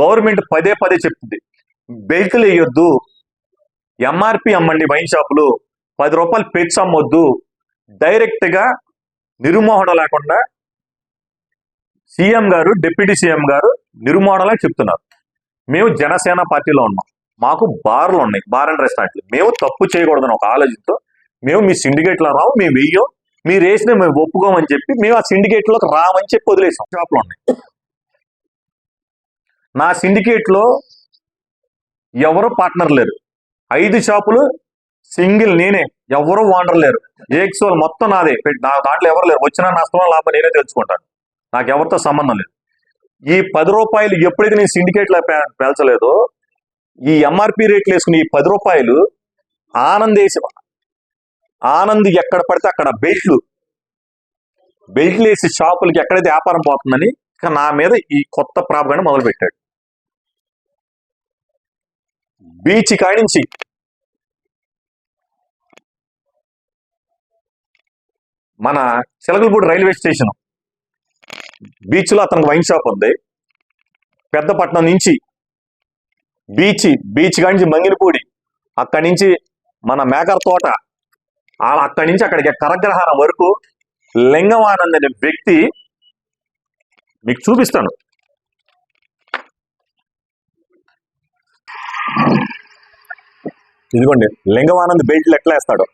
గవర్నమెంట్ పదే చెప్తుంది బెల్ట్లు వేయొద్దు, ఎంఆర్పి అమ్మండి, వైన్ షాపులు 10 రూపాయలు పెట్స్ అమ్మొద్దు, డైరెక్ట్ గా నిరుమోహణ లేకుండా సీఎం గారు డిప్యూటీ సీఎం గారు నిరుమోహణలా చెప్తున్నారు. మేము జనసేన పార్టీలో ఉన్నాం, మాకు బార్లు ఉన్నాయి, బార్ అండ్ రెస్టారెంట్లు, మేము తప్పు చేయకూడదని ఒక ఆలోచనతో మేము మీ సిండికేట్లో రాము, మేము వెయ్యం, మీరు వేసినా మేము ఒప్పుకోమని చెప్పి మేము ఆ సిండికేట్లోకి రామని చెప్పి వదిలేసాం. షాపులు ఉన్నాయి. నా సిండికేట్లో ఎవరు పార్ట్నర్ లేరు, 5 షాపులు సింగిల్ నేనే, ఎవరు ఓనర్ లేరు, ఏక్సోల్ మొత్తం నాదే, దాంట్లో ఎవరు లేరు, వచ్చినా నష్టమో లాభం నేనే తెలుసుకుంటాను, నాకు ఎవరితో సంబంధం లేదు. ఈ 10 రూపాయలు ఎప్పుడైతే నేను సిండికేట్లో పేల్చలేదో, ఈ ఎంఆర్పి రేట్లు వేసుకుని ఈ 10 రూపాయలు ఆనంద్ ఎక్కడ పడితే అక్కడ బెల్ట్లు వేసి షాపులకి ఎక్కడైతే వ్యాపారం పోతుందని నా మీద ఈ కొత్త ప్రాపగాండా మొదలు పెట్టాడు. బీచ్ కాడించి మన చిలకలపూడి రైల్వే స్టేషన్ బీచ్ లో అతనికి వైన్ షాప్ ఉంది. పెద్దపట్నం నుంచి బీచ్ కాడించి మంగినపూడి, అక్కడి నుంచి మన మేకర్ తోట, అక్కడి నుంచి అక్కడికి కరగ్రహారం వరకు లింగమానంద్ అనే వ్యక్తి, మీకు చూపిస్తాను, ఇదిగోండి లింగమానంద్ బెల్ట్లు ఎట్లా వేస్తాడు.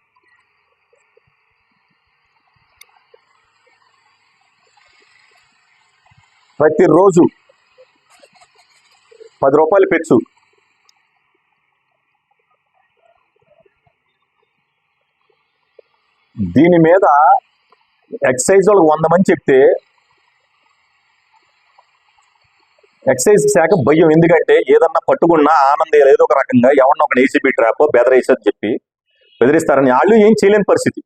ప్రతిరోజు 10 రూపాయలు పెచ్చు, దీని మీద ఎక్సైజ్ వాళ్ళకి 100 మంది చెప్తే ఎక్సైజ్ శాఖ భయం, ఎందుకంటే ఏదన్నా పట్టుకున్నా ఆనంద్ ఏదో ఒక రకంగా ఎవరన్నా ఒక ఏసీబీ ట్రాప్ బెదరేసని చెప్పి బెదిరిస్తారని, వాళ్ళు ఏం చేయలేని పరిస్థితి.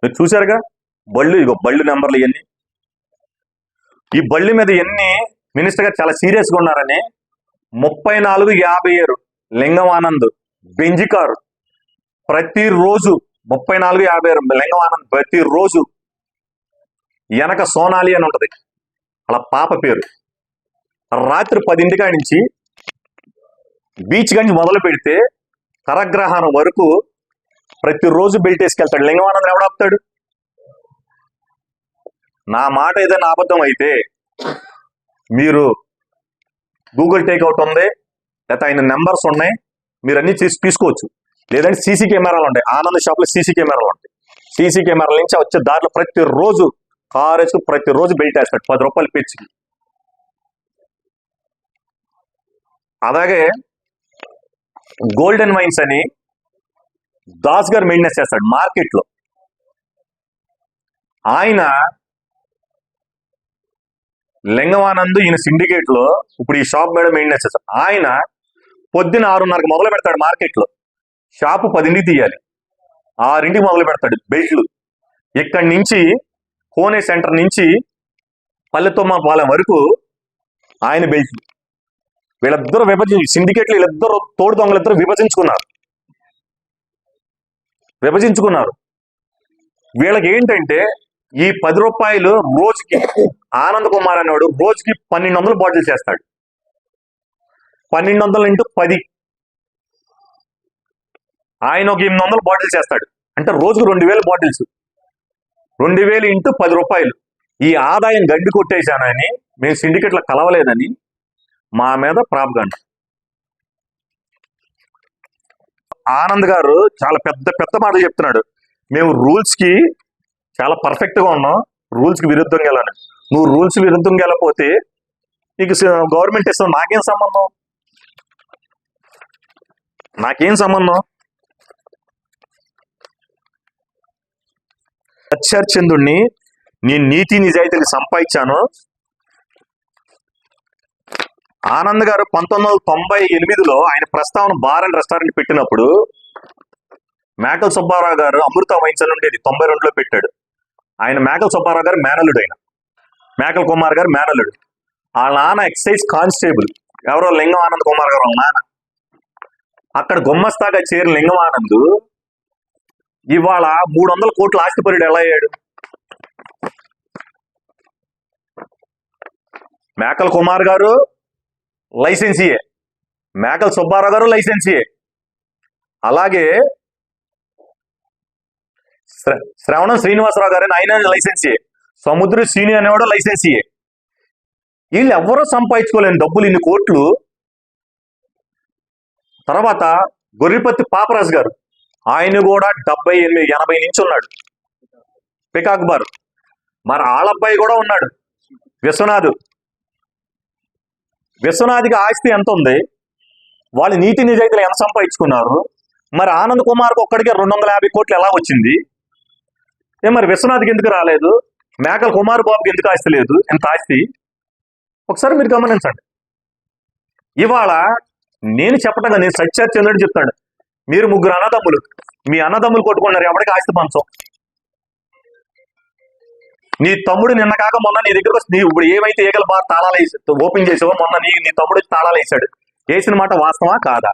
మీరు చూశారుగా, బళ్ళు నెంబర్లు ఇవన్నీ ఈ బళ్ళి మీద ఎన్ని మినిస్టర్ గారు చాలా సీరియస్గా ఉన్నారని 3457 లింగం ఆనంద్ బెంజి కారు ప్రతిరోజు 3456 లింగం ఆనంద్ ప్రతిరోజు వెనక సోనాలి అని ఉంటది అలా పాప పేరు. రాత్రి 10 నుంచి బీచ్ గంజ్ మొదలు పెడితే కరగ్రహణం వరకు ప్రతిరోజు బెల్ట్ వేసుకెళ్తాడు. లింగమానందం ఎవడాపుతాడు? నా మాట ఏదైనా అబద్ధం అయితే మీరు గూగుల్ టేక్అవుట్ ఉంది, లేకపోతే ఆయన నెంబర్స్ ఉన్నాయి, మీరు అన్ని తీసుకోవచ్చు. లేదంటే సీసీ కెమెరాలు ఉంటాయి, ఆనంద్ షాప్లో సీసీ కెమెరాలు ఉంటాయి. సీసీ కెమెరాల నుంచి వచ్చే దారిలో ప్రతిరోజు కారు వేసుకు ప్రతిరోజు బెల్ట్ వేస్తాడు 10 రూపాయలు పిచ్చికి. అలాగే గోల్డెన్ వైన్స్ అని దాస్ గారు మెయింటెనెన్స్ చేస్తాడు మార్కెట్లో. ఆయన లింగమానంద్ ఈయన సిండికేట్ లో ఇప్పుడు ఈ షాప్ మీద మెయింటెనెన్స్ చేస్తాడు. ఆయన పొద్దున్న 6:30కి మొదలు పెడతాడు మార్కెట్లో, షాపు 10ంటికి తీయాలి, 6ంటికి మొదలు పెడతాడు బెల్ట్లు. ఇక్కడి నుంచి కోనే సెంటర్ నుంచి పల్లెతొమ్మ పాలెం వరకు ఆయన బెల్ట్లు. వీళ్ళిద్దరూ సిండికేట్లు వీళ్ళిద్దరు తోడు దొంగలిద్దరు విభజించుకున్నారు. వీళ్ళకి ఏంటంటే ఈ 10 రూపాయలు రోజుకి ఆనంద్ కుమార్ అనేవాడు రోజుకి 1200 బాటిల్ చేస్తాడు. 1200 ఇంటూ 10 ఆయన ఒక 800 బాటిల్ చేస్తాడు. అంటే రోజుకు 2000 బాటిల్స్. 2000 ఇంటూ 10 రూపాయలు. ఈ ఆదాయం గడ్డి కొట్టేశానని, మేము సిండికేట్లో కలవలేదని మా మీద ప్రాపగండ. ఆనంద్ గారు చాలా పెద్ద పెద్ద మాటలు చెప్తున్నాడు. మేము రూల్స్ కి చాలా పర్ఫెక్ట్ గా ఉన్నాం, రూల్స్ కి విరుద్ధంగా వెళ్ళాను. నువ్వు రూల్స్ విరుద్ధంగా వెళ్ళకపోతే నీకు గవర్నమెంట్ ఇస్తాం, నాకేం సంబంధం? సత్యహరిశ్చంద్రుడిని నేను నీతి నిజాయితీని సంపాదించాను. ఆనంద్ గారు 1998లో ఆయన ప్రస్తావన బార్ అండ్ రెస్టారెంట్ పెట్టినప్పుడు మేకల సుబ్బారావు గారు అమృత వైన్స్ అని ఉండేది 92లో పెట్టాడు. ఆయన మేకల సుబ్బారావు గారు మేనల్లుడు, ఆయన మేకల కుమార్ గారు మేనల్లుడు. వాళ్ళ నాన్న ఎక్సైజ్ కానిస్టేబుల్, ఎవరో లింగం ఆనంద్ కుమార్ గారు వాళ్ళ నాన్న. అక్కడ గుమ్మస్తాగా చేరిన లింగం ఆనంద్ ఇవాళ 300 కోట్ల ఆస్తిపరుడు ఎలా అయ్యాడు? మేకల కుమార్ గారు లైసెన్సీయే, మేకల సుబ్బారావు గారు లైసెన్సీయే, అలాగే శ్రవణం శ్రీనివాసరావు గారు ఆయన లైసెన్సీయే, సముద్ర శ్రీని అనేవాడు లైసెన్సీయే. వీళ్ళు ఎవరో సంపాదించుకోలేని డబ్బులు ఇన్ని కోట్లు. తర్వాత గొర్రెపత్తి పాపరాజు గారు, ఆయన కూడా 78, 80 నుంచి ఉన్నాడు. Peacock bar. మరి ఆళ్ళబ్బాయి కూడా ఉన్నాడు విశ్వనాథ్కి ఆస్తి ఎంత ఉంది? వాళ్ళు నీతి నిజాయితీలు ఎంత సంపాదించుకున్నారు? మరి ఆనంద్ కుమార్కి ఒక్కడికే 250 కోట్లు ఎలా వచ్చింది? మరి విశ్వనాథ్కి ఎందుకు రాలేదు? మేకల కుమార్ బాబుకి ఎందుకు ఆస్తి లేదు ఎంత ఆస్తి? ఒకసారి మీరు గమనించండి. ఇవాళ నేను చెప్పటంగా నేను సత్యహరిశ్చంద్రుడు చెప్తాడు, మీరు 3 అన్నదమ్ములు, మీ అన్నదమ్ములు కొట్టుకున్నారు, ఎవరికి ఆస్తి పంచం. నీ తమ్ముడు నిన్న కాక మొన్న నీ దగ్గరకు వస్తే ఇప్పుడు ఏమైతే ఏగల బాగా తాళాలు వేసి ఓపెన్ చేసావో మొన్న నీ తమ్ముడు వచ్చి తాళాలు వేసాడు. వేసిన మాట వాస్తవా కాదా?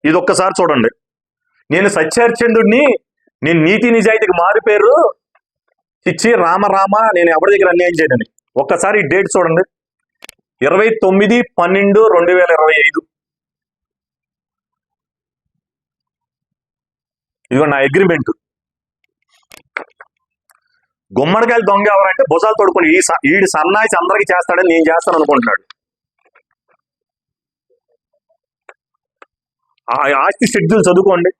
ఇది ఒక్కసారి చూడండి. నేను సత్యహరిశ్చంద్రుడిని, నేను నీతి నిజాయితీకి మారి పేరు ఇచ్చి రామ నేను ఎవరి దగ్గర అన్యాయం చేయనని. ఒక్కసారి ఈ డేట్ చూడండి, 29/12/2025. ఇదిగో నా అగ్రిమెంట్. గుమ్మడికాయలు దొంగ ఎవరంటే భుజాలు తోడుకొని ఈడు సన్నాసి అందరికీ చేస్తాడని నేను చేస్తాను అనుకుంటున్నాడు. ఆ ఆస్తి షెడ్యూల్ చదువుకోండి.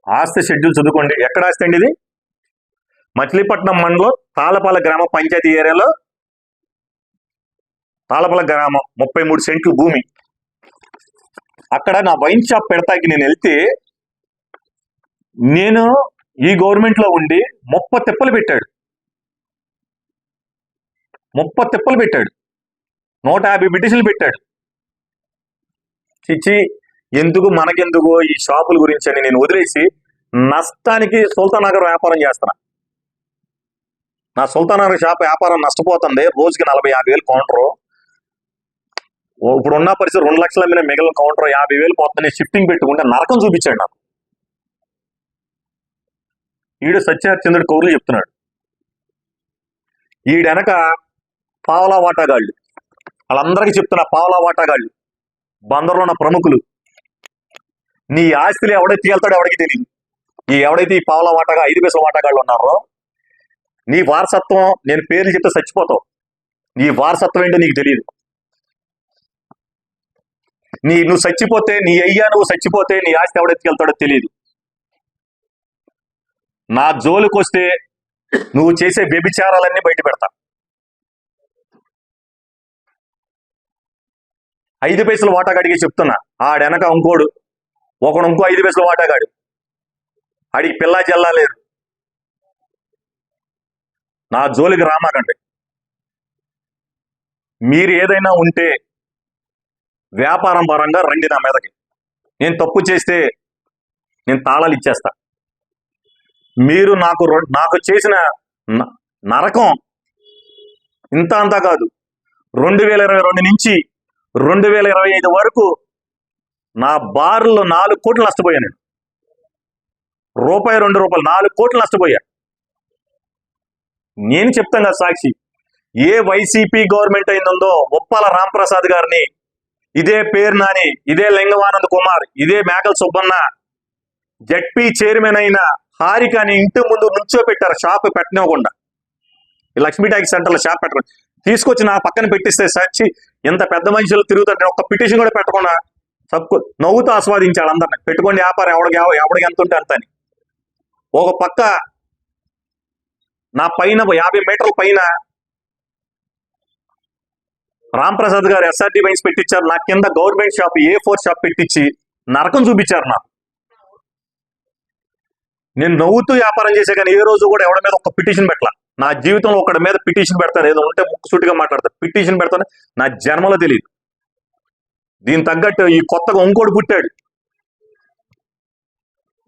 ఆస్తి షెడ్యూల్ చదువుకోండి. ఎక్కడ ఆస్తి అండి ఇది? మచిలీపట్నం మండలం తాళపాల గ్రామ పంచాయతీ ఏరియాలో తాళపాల గ్రామం 33 సెంట్లు భూమి. అక్కడ నా వైన్ షాప్ పెడతాకి నేను వెళ్తే నేను ఈ గవర్నమెంట్ లో ఉండి 30 తిప్పలు పెట్టాడు. 150 పిటిషన్లు పెట్టాడు. చిచ్చి, ఎందుకు మనకెందుకు ఈ షాపుల గురించి అని నేను వదిలేసి నష్టానికి సుల్తాన్ నగర్ వ్యాపారం చేస్తున్నా. నా సుల్తాన్ నగర్ షాప్ వ్యాపారం నష్టపోతుంది. రోజుకి 40-50 వేలు కౌంటరు. ఇప్పుడు ఉన్న పరిస్థితి 2 లక్షల మీద మిగిలిన కౌంటర్ 50,000 పోతుంది. షిఫ్టింగ్ పెట్టుకుంటే నరకం చూపించాడు నాకు. ఈడు సత్యహరిచంద్రుడు కౌరులు చెప్తున్నాడు. ఈడెనక పావలా వాటాగాళ్ళు, వాళ్ళందరికీ చెప్తున్నా, పావలా వాటాగాళ్ళు బందర్లో ఉన్న ప్రముఖులు. నీ ఆస్తులు ఎవడైతే వెళ్తాడో ఎవడికి తెలియదు. ఎవడైతే ఈ పావలా వాటాగా 5 పైసల వాటాగాళ్ళు ఉన్నారో, నీ వారసత్వం నేను పేర్లు చెప్తే చచ్చిపోతావు. నీ వారసత్వం ఏంటో నీకు తెలియదు. నువ్వు చచ్చిపోతే, నువ్వు చచ్చిపోతే నీ ఆస్తి ఎవడెత్తుకెళ్తాడో తెలియదు. నా జోలికి వస్తే నువ్వు చేసే వ్యభిచారాలన్నీ బయట పెడతా. 5 పైసల వాటాగాడికి చెప్తున్నా. ఆడెనక ఇంకోడు, ఇంకో 5 పైసల వాటాగాడు. ఆడికి పిల్లా జల్లా లేదు. నా జోలికి రామాకండి. మీరు ఏదైనా ఉంటే వ్యాపారం పరంగా రండి నా మీదకి. నేను తప్పు చేస్తే నేను తాళాలు ఇచ్చేస్తా. మీరు నాకు చేసిన నరకం ఇంత అంతా కాదు. 2022 నుంచి 2025 వరకు నా బార్లో 4 కోట్లు నష్టపోయాను. రూపాయి 2 రూపాయలు 4 కోట్లు నష్టపోయా. నేను చెప్తాను కదా సాక్షి. ఏ వైసీపీ గవర్నమెంట్ అయిందో ఉప్పాల రాంప్రసాద్ గారిని, ఇదే పేరు నాని, ఇదే లింగమానంద్ కుమార్, ఇదే మేకల సుబ్బన్న, జడ్పీ చైర్మన్ అయిన హారికని ఇంటి ముందు నుంచో పెట్టారు. షాప్ పెట్టనివ్వకుండా, లక్ష్మీ టాకీస్ సెంటర్లో షాప్ పెట్టకుండా తీసుకొచ్చి నా పక్కన పెట్టిస్తే సాక్షి ఇంత పెద్ద మనుషులు తిరుగుతారు. ఒక్క పిటిషన్ కూడా పెట్టకుండా నవ్వుతూ ఆస్వాదించాడు అందరిని. పెట్టుకోండి వ్యాపారం, ఎవడికి ఎంత ఉంటే అంత అని. ఒక పక్క నా పైన 50 మీటర్ల పైన రాంప్రసాద్ గారు SRT వైన్స్ పెట్టించారు. నా కింద గవర్నమెంట్ షాప్ A4 షాప్ పెట్టించి నరకం చూపించారు నాకు. నేను నవ్వుతూ వ్యాపారం చేసే కానీ ఏ రోజు కూడా ఎవడి మీద ఒక పిటిషన్ పెట్టలా. నా జీవితంలో ఒకటి మీద పిటిషన్ పెడతాను, ఏదో ఉంటే ముక్కుసూటిగా మాట్లాడతాను. పిటిషన్ పెడతాను నా జన్మలో తెలియదు. దీని తగ్గట్టు ఈ కొత్తగా ఇంకోటి పుట్టాడు.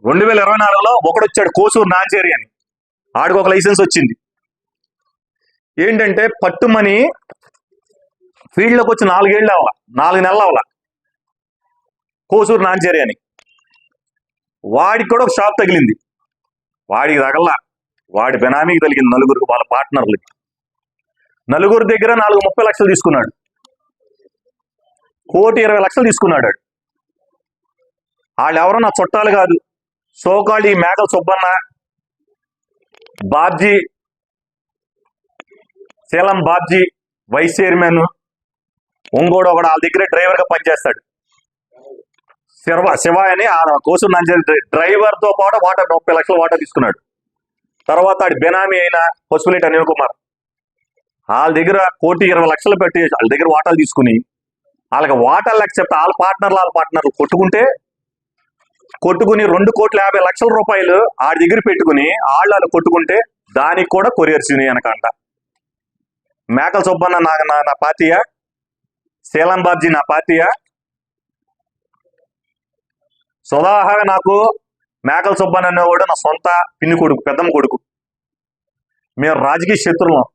2024లో ఒకడు వచ్చాడు, కోసూరు నాంచేరి అని. ఆడికి ఒక లైసెన్స్ వచ్చింది. ఏంటంటే పట్టుమని ఫీల్డ్లోకి వచ్చి 4 నెలలు అవల. కోసూరు నాంచేరి అని. వాడికి కూడా ఒక షాప్ తగిలింది. వాడికి తగల్లా, వాడి బెనామీకి తగిలింది. నలుగురు వాళ్ళ పార్ట్నర్లకి. నలుగురు దగ్గర 4-30 లక్షలు తీసుకున్నాడు. 1,20,00,000 తీసుకున్నాడు. వాళ్ళు ఎవరో నా చుట్టాలు కాదు. సోకాళ్ళు ఈ మేకల సుబ్బన్న, బాబ్జీ, శీలం బాబ్జీ వైస్ చైర్మన్, ఇంకోడు ఒకడు వాళ్ళ దగ్గర డ్రైవర్గా పనిచేస్తాడు. శివ అని కోసం డ్రైవర్ తో పాటు 30 లక్షల వాటా తీసుకున్నాడు. తర్వాత ఆడి బెనామీ అయిన పసుపులేటి అనిల్ కుమార్ వాళ్ళ దగ్గర 1,20,00,000 పెట్టి వాళ్ళ దగ్గర వాటాలు తీసుకుని, వాళ్ళకి వాటాలు లెక్క చెప్తే వాళ్ళ పార్ట్నర్లు కొట్టుకుని 2,50,00,000 రూపాయలు ఆడి దగ్గర పెట్టుకుని వాళ్ళు కొట్టుకుంటే దానికి కూడా కొరియర్స్ వెనకంట. మేకల సుబ్బన్న నా పార్టీయా, శీలం బాబ్జీ నా పార్టీయా? స్వతహాగా నాకు మేకల సుబ్బన్న అనేవాడు నా సొంత పిన్ని కొడుకు, పెద్దమ్మ కొడుకు. మేము రాజకీయ శత్రువులం.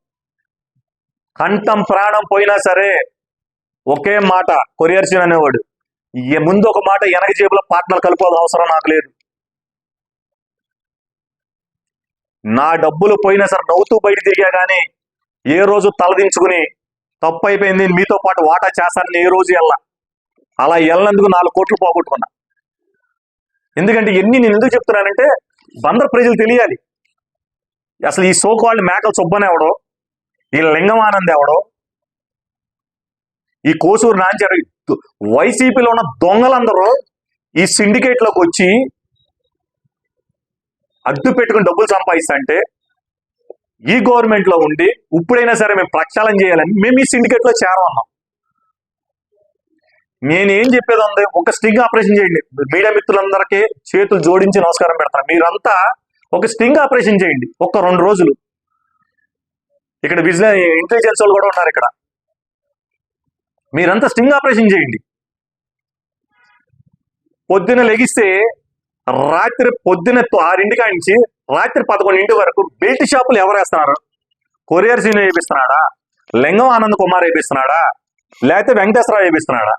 కంఠం ప్రాణం పోయినా సరే ఒకే మాట కొరియర్స్ అనేవాడు. ముందు ఒక మాట, వెనక జేబులో పార్ట్నర్ కలుపుకోవాల్సిన అవసరం నాకు లేదు. నా డబ్బులు పోయినా సరే నవ్వుతూ బయట తిరిగా కానీ ఏ రోజు తలదించుకుని తప్పు అయిపోయింది మీతో పాటు వాటా చేస్తానని ఏ రోజు అలా వెళ్ళినందుకు 4 కోట్లు పోగొట్టుకున్నా. ఎందుకంటే నేను ఎందుకు చెప్తున్నానంటే బందర్ ప్రజలు తెలియాలి అసలు ఈ సోకాల్డ్ మేకల సుబ్బన్న ఎవడో, ఈ లింగమానంద్ ఎవడో, ఈ కోసూరు నాంచారు. వైసీపీలో ఉన్న దొంగలందరూ ఈ సిండికేట్ లోకి వచ్చి అడ్డు పెట్టుకుని డబ్బులు సంపాదిస్తుంటే ఈ గవర్నమెంట్ లో ఉండి ఇప్పుడైనా సరే మేము ప్రక్షాళన చేయాలని మేము ఈ సిండికేట్ లో చేరమన్నాం. నేనేం చెప్పేది ఉంది, ఒక స్టింగ్ ఆపరేషన్ చేయండి. మీడియా మిత్రులందరికీ చేతులు జోడించి నమస్కారం పెడతాను. మీరంతా ఒక స్టింగ్ ఆపరేషన్ చేయండి ఒక్క 2 రోజులు. ఇక్కడ ఇంటెలిజెన్స్ వాళ్ళు కూడా ఉన్నారు. ఇక్కడ మీరంతా స్టింగ్ ఆపరేషన్ చేయండి. పొద్దున లెగిస్తే రాత్రి పొద్దున 6 నుంచి రాత్రి 11 వరకు బెల్ట్ షాపులు ఎవరు వేస్తున్నారు? కొరియర్ సీన్ వేపిస్తున్నాడా, లింగం ఆనంద్ కుమార్ వేపిస్తున్నాడా, లేకపోతే వెంకటేశ్వరరావు వేపిస్తున్నాడా,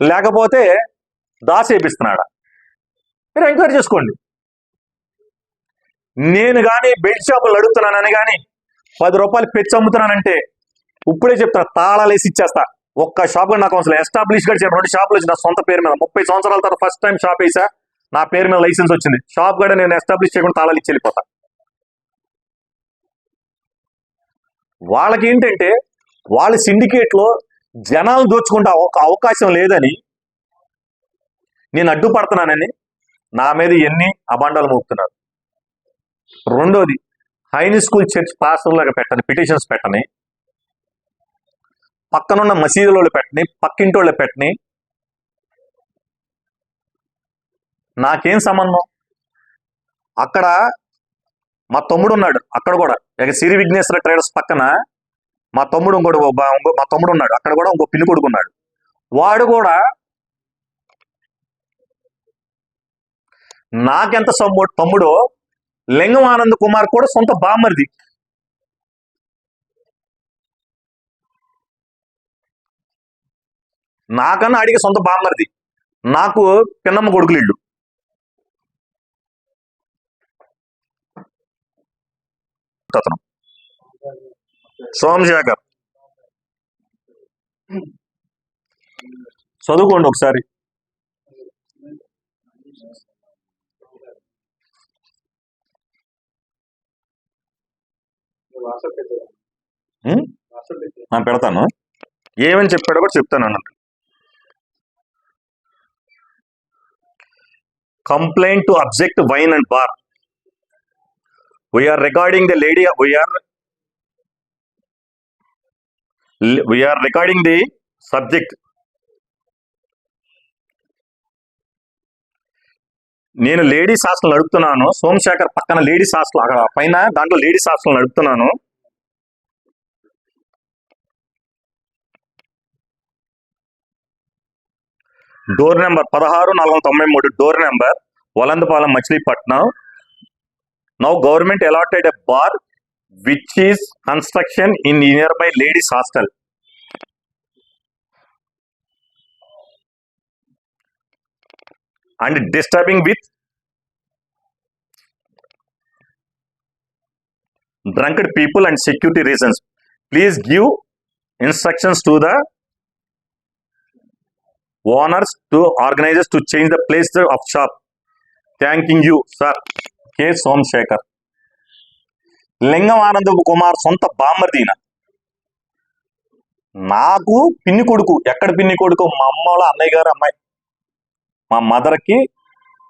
లేకపోతే దాస్ వేపిస్తున్నాడా? మీరు ఎంక్వైరీ చేసుకోండి. నేను కానీ బెల్ట్ షాపులు అడుగుతున్నానని కానీ 10 రూపాయలు పెంచి అమ్ముతున్నానంటే ఇప్పుడే చెప్తా, తాళాలు వేసి ఇచ్చేస్తా. ఒక్క షాప్ నాకు అసలు ఎస్టాబ్లిష్ గా 2 షాపులు వచ్చి నా సొంత పేరు మీద 30 సంవత్సరాల తర్వాత ఫస్ట్ టైం షాప్ వేసా, నా పేరు మీద లైసెన్స్ వచ్చింది. షాప్ కూడా నేను ఎస్టాబ్లిష్ చేయకుండా తాళాలు ఇచ్చి వెళ్ళిపోతా. వాళ్ళకి ఏంటంటే వాళ్ళ సిండికేట్ లో జనాలు దోచుకుంటే ఒక అవకాశం లేదని, నేను అడ్డుపడుతున్నానని నా మీద ఎన్ని అబాండాలు మోపుతున్నారు. రెండోది, హైని స్కూల్ చర్చ్ పాస్టర్లాగా పెట్టని, పిటిషన్స్ పెట్టని, పక్కనున్న మసీదులో పెట్టని, పక్కింటోళ్ళు పెట్టని, నాకేం సంబంధం? అక్కడ మా తమ్ముడు ఉన్నాడు, అక్కడ కూడా సిరి విఘ్నేశ్వర ట్రేడర్స్ పక్కన మా తమ్ముడు మా తమ్ముడు ఉన్నాడు, అక్కడ కూడా ఇంకో పిల్లి కొడుకున్నాడు. వాడు కూడా నాకెంత తమ్ముడో లింగం ఆనంద్ కుమార్ కూడా సొంత బామ్మరిది. నాకన్నా అడిగే సొంత బామ్మరిది. నాకు పిన్నమ్మ కొడుకులు ఇళ్ళు. అతను సోమశేఖర్, చదువుకోండి ఒకసారి. పెడతాను, ఏమని చెప్పాడో కూడా చెప్తాను అన్నట్టు. Complaint to object wine and bar. We are recording the lady. We are recording the subject. నేను లేడీస్ హాస్టల్ నడుపుతున్నాను. సోమశేఖర్ పక్కన లేడీస్ హాస్టల్, అక్కడ పైన దాంట్లో లేడీస్ హాస్టల్ నడుపుతున్నాను. Door number 16-493, door number, Valandapalem, Machilipatnam. Now government allotted a bar which is construction in nearby ladies hostel. And disturbing with drunken people and security reasons. Please give instructions to the owners to organizers to change the place of shop. Thanking you, sir. K Somashekar. Lingam Anand Kumar సొంత బామ్మర్దీన. నాకు పిన్ని కొడుకు. ఎక్కడ పిన్ని కొడుకు? మా అమ్మ వాళ్ళ అన్నయ్య గారు అమ్మాయి, మా మదర్కి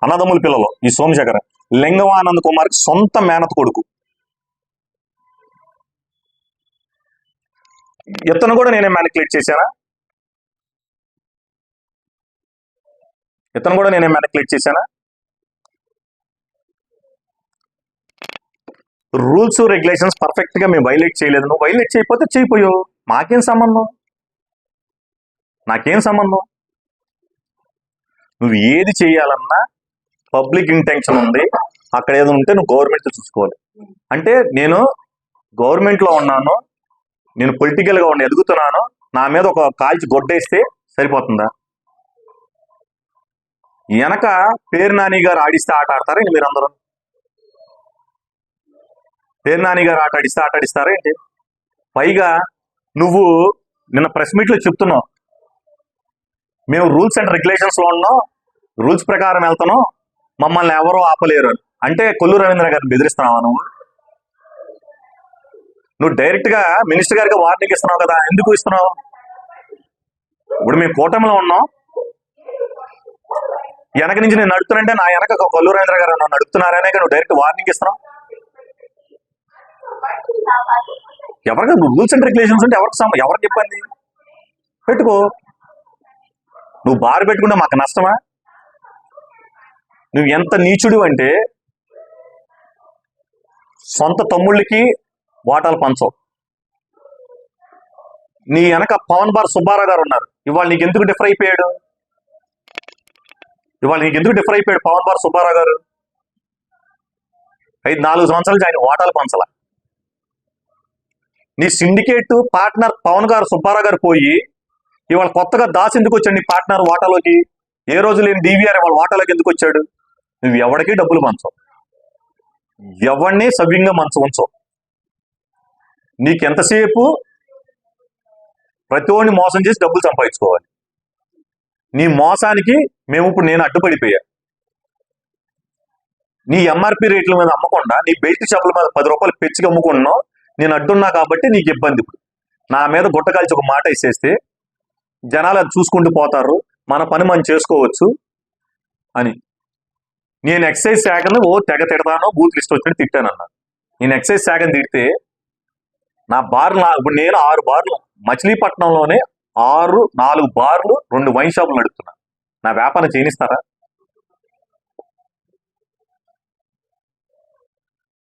అన్నదమ్ముల పిల్లలు ఈ సోమశేఖర్. లింగం ఆనంద్ కుమార్కి సొంత మేనత్ కొడుకు. ఇతను కూడా నేనే మ్యానిపులేట్ చేశానా? రూల్స్ రెగ్యులేషన్స్ పర్ఫెక్ట్ గా మేము వైలేట్ చేయలేదు. నువ్వు వైలేట్ చేయకపోతే చేయపోయావు, నాకేం సంబంధం? నువ్వు ఏది చేయాలన్నా పబ్లిక్ ఇంటెన్షన్ ఉంది, అక్కడ ఏదో ఉంటే నువ్వు గవర్నమెంట్ చూసుకోవాలి. అంటే నేను గవర్నమెంట్ లో ఉన్నాను, నేను పొలిటికల్ గా ఉండి ఎదుగుతున్నాను, నా మీద ఒక కాల్చి గొడ్డేస్తే సరిపోతుందా? వెనక పేరు నాని గారు ఆడిస్తే ఆట ఆడతారా మీరు అందరూ? పేరు నాని గారు ఆట ఆడిస్తారా ఏంటి? పైగా నువ్వు నిన్న ప్రెస్ మీట్ లో చెప్తున్నావు, మేము రూల్స్ అండ్ రెగ్యులేషన్స్ లో ఉన్నాం, రూల్స్ ప్రకారం వెళ్తున్నాం, మమ్మల్ని ఎవరో ఆపలేరు అంటే కొల్లు రవీంద్ర గారిని బెదిరిస్తున్నావా నువ్వు? నువ్వు డైరెక్ట్ గా మినిస్టర్ గారికి వార్నింగ్ ఇస్తున్నావు కదా, ఎందుకు ఇస్తున్నావు? ఇప్పుడు మేము కూటమిలో ఉన్నాం, వెనక నుంచి నేను నడుపుతానంటే నా వెనక కొల్లు రవీంద్ర గారు నన్ను నడుపుతున్నారనే నువ్వు డైరెక్ట్ వార్నింగ్ ఇస్తున్నావు. ఎవరికి రూల్స్ అండ్ రెగ్యులేషన్స్ ఉంటే ఎవరికి చెప్పండి? పెట్టుకో. నువ్వు బారు పెట్టుకుంటే మాకు నష్టమా? నువ్వు ఎంత నీచుడు అంటే సొంత తమ్ముళ్ళకి వాటాలు పంచవు. నీ వెనక పవన్ బార్ సుబ్బారావు గారు ఉన్నారు, ఇవాళ నీకు ఎందుకు డిఫర్ అయిపోయాడు? ఇవాళ నీకు ఎందుకు డిఫర్ అయిపోయాడు పవన్ బార్ సుబ్బారావు గారు? 4 సంవత్సరాల నుంచి ఆయన వాటాలు పంచాల. నీ సిండికేట్ పార్ట్నర్ పవన్ గారు సుబ్బారావు గారు పోయి ఇవాళ కొత్తగా దాస్ ఎందుకు వచ్చాడు నీ పార్ట్నర్ వాటాలోకి? ఏ రోజు లేని డివిఆర్ ఇవాళ వాటాలోకి ఎందుకు వచ్చాడు? నువ్వు ఎవరికి డబ్బులు పంచవు, ఎవరిని సవ్యంగా ఉంచవు. నీకెంతసేపు ప్రతి ఒడిని మోసం చేసి డబ్బులు సంపాదించుకోవాలి. నీ మోసానికి నేను అడ్డుపడిపోయా. నీ ఎంఆర్పి రేట్ల మీద అమ్మకుండా నీ బెల్ట్ షాపుల మీద 10 రూపాయలు పెంచికి అమ్ముకున్నావు. నేను అడ్డున్నా కాబట్టి నీకు ఇబ్బంది. ఇప్పుడు నా మీద గుట్టకాల్చి ఒక మాట వేసేస్తే జనాలు అది చూసుకుంటూ పోతారు, మన పని మనం చేసుకోవచ్చు అని. నేను ఎక్సైజ్ శాఖను తెగ తిడతానో బూత్ లిస్ట్ వచ్చినట్టు తిట్టానన్నా. నేను ఎక్సైజ్ శాఖను తిడితే నా బార్లు ఇప్పుడు నేను 6 బార్లు మచిలీపట్నంలోనే 4 బార్లు 2 వైన్ షాపులు నడుపుతున్నా. నా వ్యాపారం చేయనిస్తారా?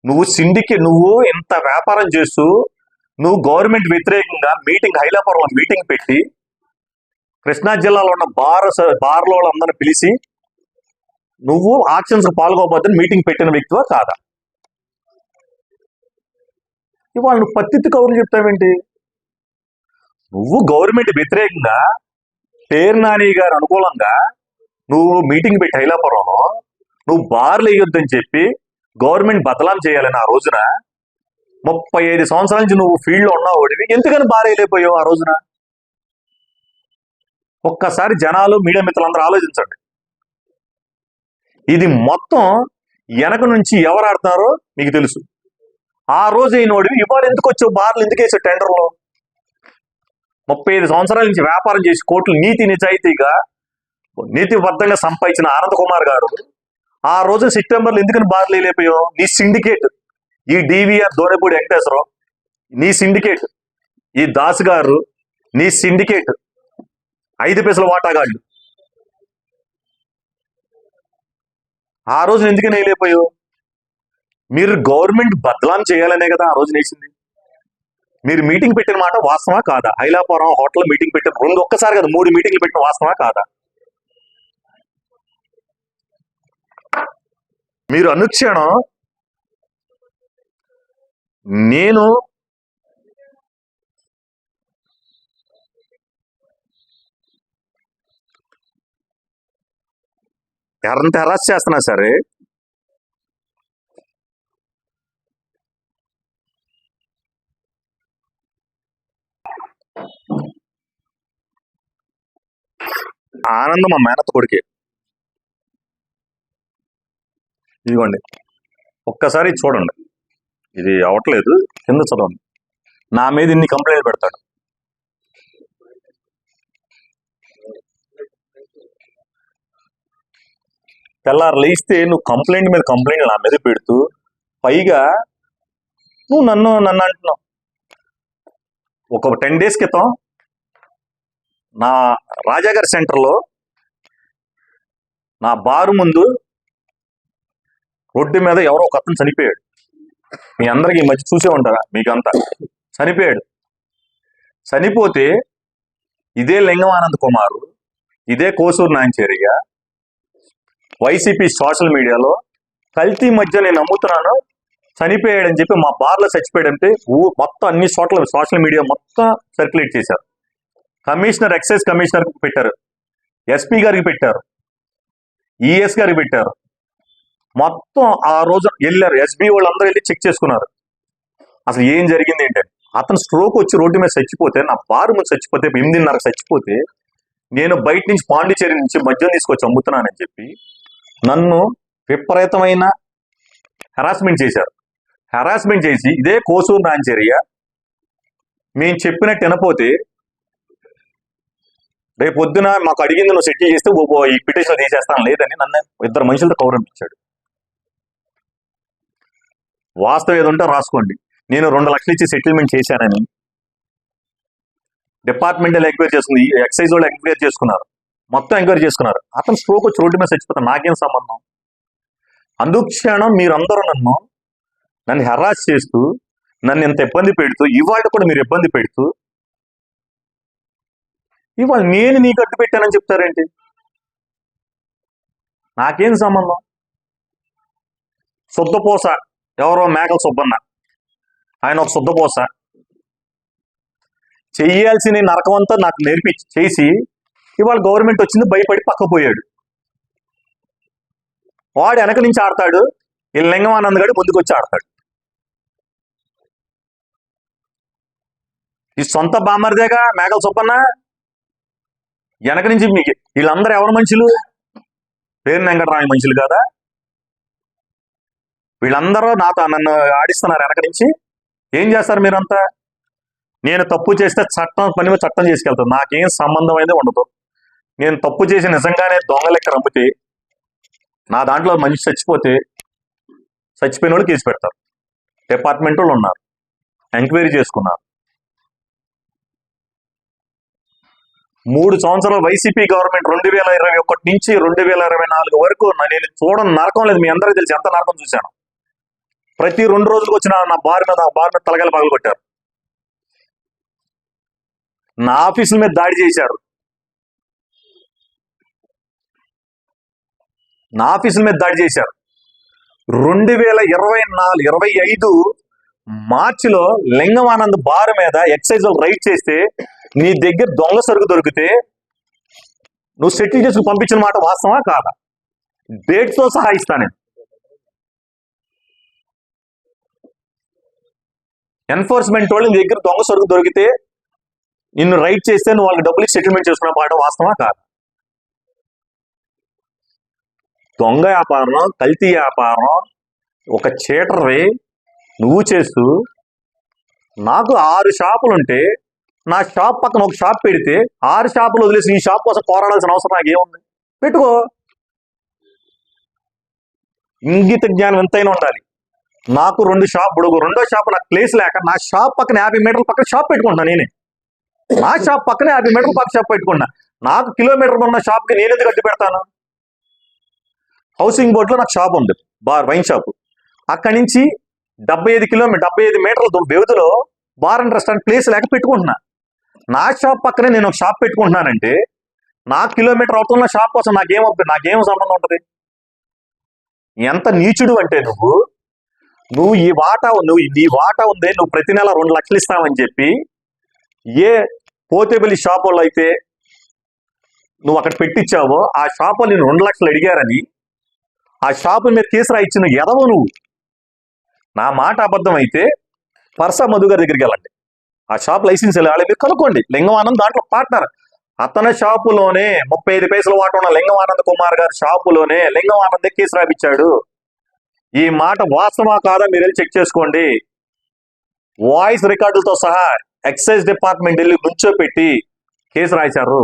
నువ్వు ఇంత వ్యాపారం చేస్తూ నువ్వు గవర్నమెంట్ వ్యతిరేకంగా హైలాపురంలో మీటింగ్ పెట్టి కృష్ణా జిల్లాలో ఉన్న బార్లో వాళ్ళందరినీ పిలిచి నువ్వు ఆక్షన్స్ పాల్గొపోతే మీటింగ్ పెట్టిన వ్యక్తివా కాదా? ఇవాళ నువ్వు పత్తిత్తి కౌరులు చెప్తావేంటి? నువ్వు గవర్నమెంట్ వ్యతిరేకంగా పేరు నాని గారు అనుకూలంగా నువ్వు మీటింగ్ పెట్టి హైలాపురంలో నువ్వు బార్లు వేయొద్దని చెప్పి గవర్నమెంట్ బదలాం చేయాలని ఆ రోజున 35 సంవత్సరాల నుంచి నువ్వు ఫీల్డ్లో ఉన్నావు. ఎందుకని బార్ వేయలేకపోయావు ఆ రోజున? ఒక్కసారి జనాలు మీడియా మిత్రులందరూ ఆలోచించండి. ఇది మొత్తం వెనక నుంచి ఎవరు ఆడుతున్నారో మీకు తెలుసు. ఆ రోజు అయినోడివి ఇవాళ ఎందుకు వచ్చావు? బార్లు ఎందుకు వేసావు టెండర్లో? 35 సంవత్సరాల నుంచి వ్యాపారం చేసి కోట్లు నిజాయితీగా నీతిబద్ధంగా సంపాదించిన ఆనంద్ కుమార్ గారు ఆ రోజు సెప్టెంబర్లో ఎందుకని బార్లు వేయలేకపోయావు? నీ సిండికేట్, ఈ డివిఆర్ దోరెపూడి వెంకటేశ్వరరావు నీ సిండికేట్, ఈ దాస్ గారు నీ సిండికేట్, 5 పైసల వాటాగాళ్ళు ఆ రోజు ఎందుకని వేయలేకపోయావు? మీరు గవర్నమెంట్ బదలాం చేయాలనే కదా ఆ రోజు వేసింది. మీరు మీటింగ్ పెట్టిన మాట వాస్తవా కాదా? హైలాపురం హోటల్ మీటింగ్ పెట్టిన ఒక్కసారి కదా 3 మీటింగ్లు పెట్టిన వాస్తవా కాదా? మీరు అనుక్షణం నేను ఎంత హెరాస్ చేస్తున్నా సరే ఆనందం మా మేనత్త కొడుకే. ఇదిగోండి ఒక్కసారి చూడండి, ఇది అవట్లేదు, కింద చదవండి. నా మీద ఇన్ని కంప్లైంట్ పెడతాడు. తెల్లారు లేస్తే నువ్వు కంప్లైంట్ మీద కంప్లైంట్ నా మీద పెడుతూ పైగా నువ్వు నన్ను అంటున్నావు. ఒక 10 days క్రితం నా రాజాగారి సెంటర్లో నా బారు ముందు రోడ్డు మీద ఎవరో ఒక అతను చనిపోయాడు. మీ అందరికి ఈ మధ్య చూసే ఉంటారా? మీకంతా చనిపోయాడు. చనిపోతే ఇదే లింగమానంద్ కుమారు, ఇదే కోసూరు నాంచేరియ వైసీపీ సోషల్ మీడియాలో కల్తీ మధ్య నేను అమ్ముతున్నాను చనిపోయాడని చెప్పి మా బార్లో చచ్చిపోయాడంటే మొత్తం అన్ని చోట్ల సోషల్ మీడియా మొత్తం సర్క్యులేట్ చేశారు. కమిషనర్, ఎక్సైజ్ కమిషనర్కి పెట్టారు, ఎస్పీ గారికి పెట్టారు, ఈఎస్ గారికి పెట్టారు. మొత్తం ఆ రోజు వెళ్ళారు, ఎస్బీ వాళ్ళందరూ వెళ్ళి చెక్ చేసుకున్నారు అసలు ఏం జరిగింది ఏంటని. అతను స్ట్రోక్ వచ్చి రోడ్డు మీద చచ్చిపోతే, నా బారు ముందు చచ్చిపోతే, 8:30 చచ్చిపోతే నేను బయట నుంచి పాండిచేరి నుంచి మద్యం తీసుకొచ్చి అమ్ముతున్నానని చెప్పి నన్ను విపరీతమైన హెరాస్మెంట్ చేశారు. హెరాస్మెంట్ చేసి ఇదే కోసూరు నాంచేరియ మేము చెప్పినట్టు వినపోతే రేపు పొద్దున మాకు అడిగింది నువ్వు సెటిల్ చేస్తే ఈ పిటిషన్ తీసేస్తాను లేదని నన్ను 2 మనుషులతో కౌరంపించాడు. వాస్తవం ఏదంటే రాసుకోండి. నేను 2 లక్షలు ఇచ్చి సెటిల్మెంట్ చేశానని డిపార్ట్మెంటల్ ఎంక్వైరీ చేసుకుంది, ఎక్సైజ్ వాళ్ళు ఎంక్వైరీ చేసుకున్నారు, మొత్తం ఎంక్వైరీ చేసుకున్నారు. అతను స్ట్రోక్ వచ్చి రోడ్డు మీద చచ్చిపోతాను, నాకేం సంబంధం? అందుక్షణం మీరందరూ నన్ను హెరాస్ చేస్తూ నన్ను ఇంత ఇబ్బంది పెడుతూ ఇవాళ కూడా మీరు ఇబ్బంది పెడుతూ ఇవాళ నేను నీకు అడ్డు పెట్టానని చెప్తారేంటి? నాకేం సంబంధం? శుద్ధపూస ఎవరో మేకల సుబ్బన్న, ఆయన ఒక శుద్ధపూస. చెయ్యాల్సిన నరకం అంతా నాకు నేర్పి చేసి ఇవాళ గవర్నమెంట్ వచ్చింది భయపడి పక్కపోయాడు. వాడు వెనక నుంచి ఆడతాడు, ఈ లింగమానంద్ గడు ముందుకు వచ్చి ఆడతాడు. ఈ సొంత బామ్మరిదేగా మేకల సుబ్బన్న. వెనక నుంచి మీకు వీళ్ళందరూ ఎవరు మనుషులు? పేరు వెంకటరామ మనుషులు కాదా? వీళ్ళందరూ నన్ను ఆడిస్తున్నారు వెనక నుంచి. ఏం చేస్తారు మీరంతా? నేను తప్పు చేస్తే చట్టం పని మీద చట్టం చేసుకెళ్తాను, నాకేం సంబంధం అయితే ఉండదు. నేను తప్పు చేసి నిజంగానే దొంగ లెక్క రమ్మితే, నా దాంట్లో మనిషి చచ్చిపోతే చచ్చిపోయిన వాళ్ళు కేసు పెడతారు. డిపార్ట్మెంట్ వాళ్ళు ఉన్నారు, ఎంక్వైరీ చేసుకున్నారు. 3 సంవత్సరాలు వైసీపీ గవర్నమెంట్ 2021 నుంచి 2024 వరకు నేను చూడని నరకం లేదు. మీ అందరికీ తెలిసి ఎంత నరకం చూశాను. ప్రతి 2 రోజులకు వచ్చిన నా బార్ మీద తలకాయలు పగలు కొట్టారు. నా ఆఫీసుల మీద దాడి చేశారు. నా ఆఫీసుల మీద దాడి చేశారు. 2025 మార్చిలో లింగమానంద్ బార్ మీద ఎక్సైజ్ రైడ్ చేస్తే నీ దగ్గర దొంగ సరుకు దొరికితే నువ్వు సెటిల్ చేసుకుని పంపించిన మాట వాస్తవా కాదా? డేట్తో సహా ఇస్తాను. ఎన్ఫోర్స్మెంట్ వాళ్ళు నీ దగ్గర దొంగ సరుకు దొరికితే నిన్ను రైడ్ చేస్తే నువ్వు వాళ్ళకి డబ్బులకి సెటిల్మెంట్ చేసుకున్న మాట వాస్తవా కాదా? దొంగ వ్యాపారం, కల్తీ వ్యాపారం, ఒక చీటర్వి నువ్వు చేస్తూ, నాకు 6 షాపులుంటే నా షాప్ పక్కన ఒక షాప్ పెడితే 6 షాపులు వదిలేసి ఈ షాప్ కోసం పోరాడాల్సిన అవసరం నాకు ఏముంది? పెట్టుకో. ఇంగిత జ్ఞానం ఎంతైనా ఉండాలి. నాకు 2 షాపులు, రెండో షాపు నాకు ప్లేస్ లేక నా షాప్ పక్కన 50 మీటర్ల పక్కన షాప్ పెట్టుకుంటున్నా. నేనే నా షాప్ పక్కన 50 మీటర్ల పక్క షాప్ పెట్టుకున్నా. నాకు కిలోమీటర్ ఉన్న షాప్కి నేను ఎందుకు అడ్డు పెడతాను? హౌసింగ్ బోర్డులో నాకు షాప్ ఉంది, వైన్ షాపు. అక్కడి నుంచి 75 మీటర్ల వ్యవధిలో బార్ అండ్ రెస్టారెంట్ ప్లేస్ లేక పెట్టుకుంటున్నా. నా షాప్ పక్కనే నేను ఒక షాప్ పెట్టుకుంటున్నానంటే నా కిలోమీటర్ అవుతున్న షాప్ కోసం నాకేం సంబంధం ఉంటుంది? ఎంత నీచుడు అంటే నువ్వు నీ వాటా ఉందే, నువ్వు ప్రతి నెల 2 లక్షలు ఇస్తామని చెప్పి ఏ పోతేబుల్ షాప్ వాళ్ళు అయితే నువ్వు అక్కడ పెట్టించావో ఆ షాప్ వాళ్ళు 2 లక్షలు అడిగారని ఆ షాపు మీద కేసు రాయించిన ఎదవ నువ్వు. నా మాట అబద్ధం అయితే పర్సా మధు గారి దగ్గరికి వెళ్ళండి, ఆ షాప్ లైసెన్స్ వెళ్ళాలి, మీరు కనుక్కోండి. లింగమానంద్ దాంట్లో పార్ట్నర్. అతని షాపులోనే 35 పైసలు వాట ఉన్న లింగమానంద్ కుమార్ గారి షాపులోనే లింగమానంద్ కేసు రాయించాడు. ఈ మాట వాస్తవా కాదా మీరు వెళ్ళి చెక్ చేసుకోండి. వాయిస్ రికార్డులతో సహా ఎక్సైజ్ డిపార్ట్మెంట్ వెళ్ళి నుంచోపెట్టి కేసు రాయించారు.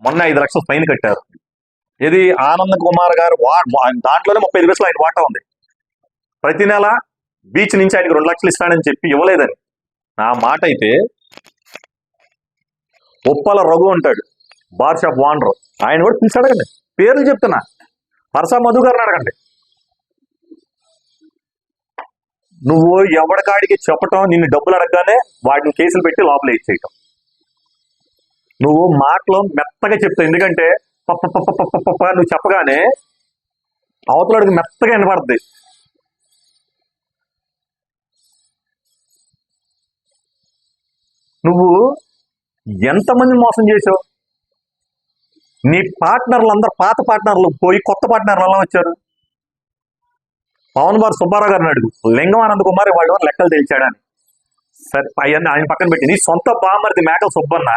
మొన్న 5 లక్షలు ఫైన్ కట్టారు. ఇది ఆనంద్ కుమార్ గారు దాంట్లోనే 35 పైసలు ఆయన వాటా ఉంది. ప్రతి నెల బీచ్ నుంచి ఆయనకు 2 లక్షలు ఇస్తాడని చెప్పి ఇవ్వలేదని. నా మాట అయితే ఉప్పల రఘు అంటాడు, బార్ షాప్ ఓనర్, ఆయన కూడా పిలిచి అడగండి. పేర్లు చెప్తున్నా, పరసా మధు గారిని అడగండి. నువ్వు ఎవడికాడికి చెప్పటం, నిన్ను డబ్బులు అడగగానే వాటిని కేసులు పెట్టి లోపల ఇచ్చేయటం. నువ్వు మాటలో మెత్తగా చెప్తావు, ఎందుకంటే నువ్వు చెప్పగానే అవతలడికి మెత్తగా వినపడుతుంది. నువ్వు ఎంతమంది మోసం చేసావు? నీ పార్ట్నర్లు అందరు పాత పార్ట్నర్లు పోయి కొత్త పార్ట్నర్లు ఎలా వచ్చారు? పవన్ బార్ సుబ్బారావు గారిని అడుగు, లింగమానంద్ కుమార్ వాళ్ళు లెక్కలు తెలిచాడని. సరే అవన్నీ ఆయన పక్కన పెట్టి నీ సొంత బామరిది మేకల సుబ్బన్న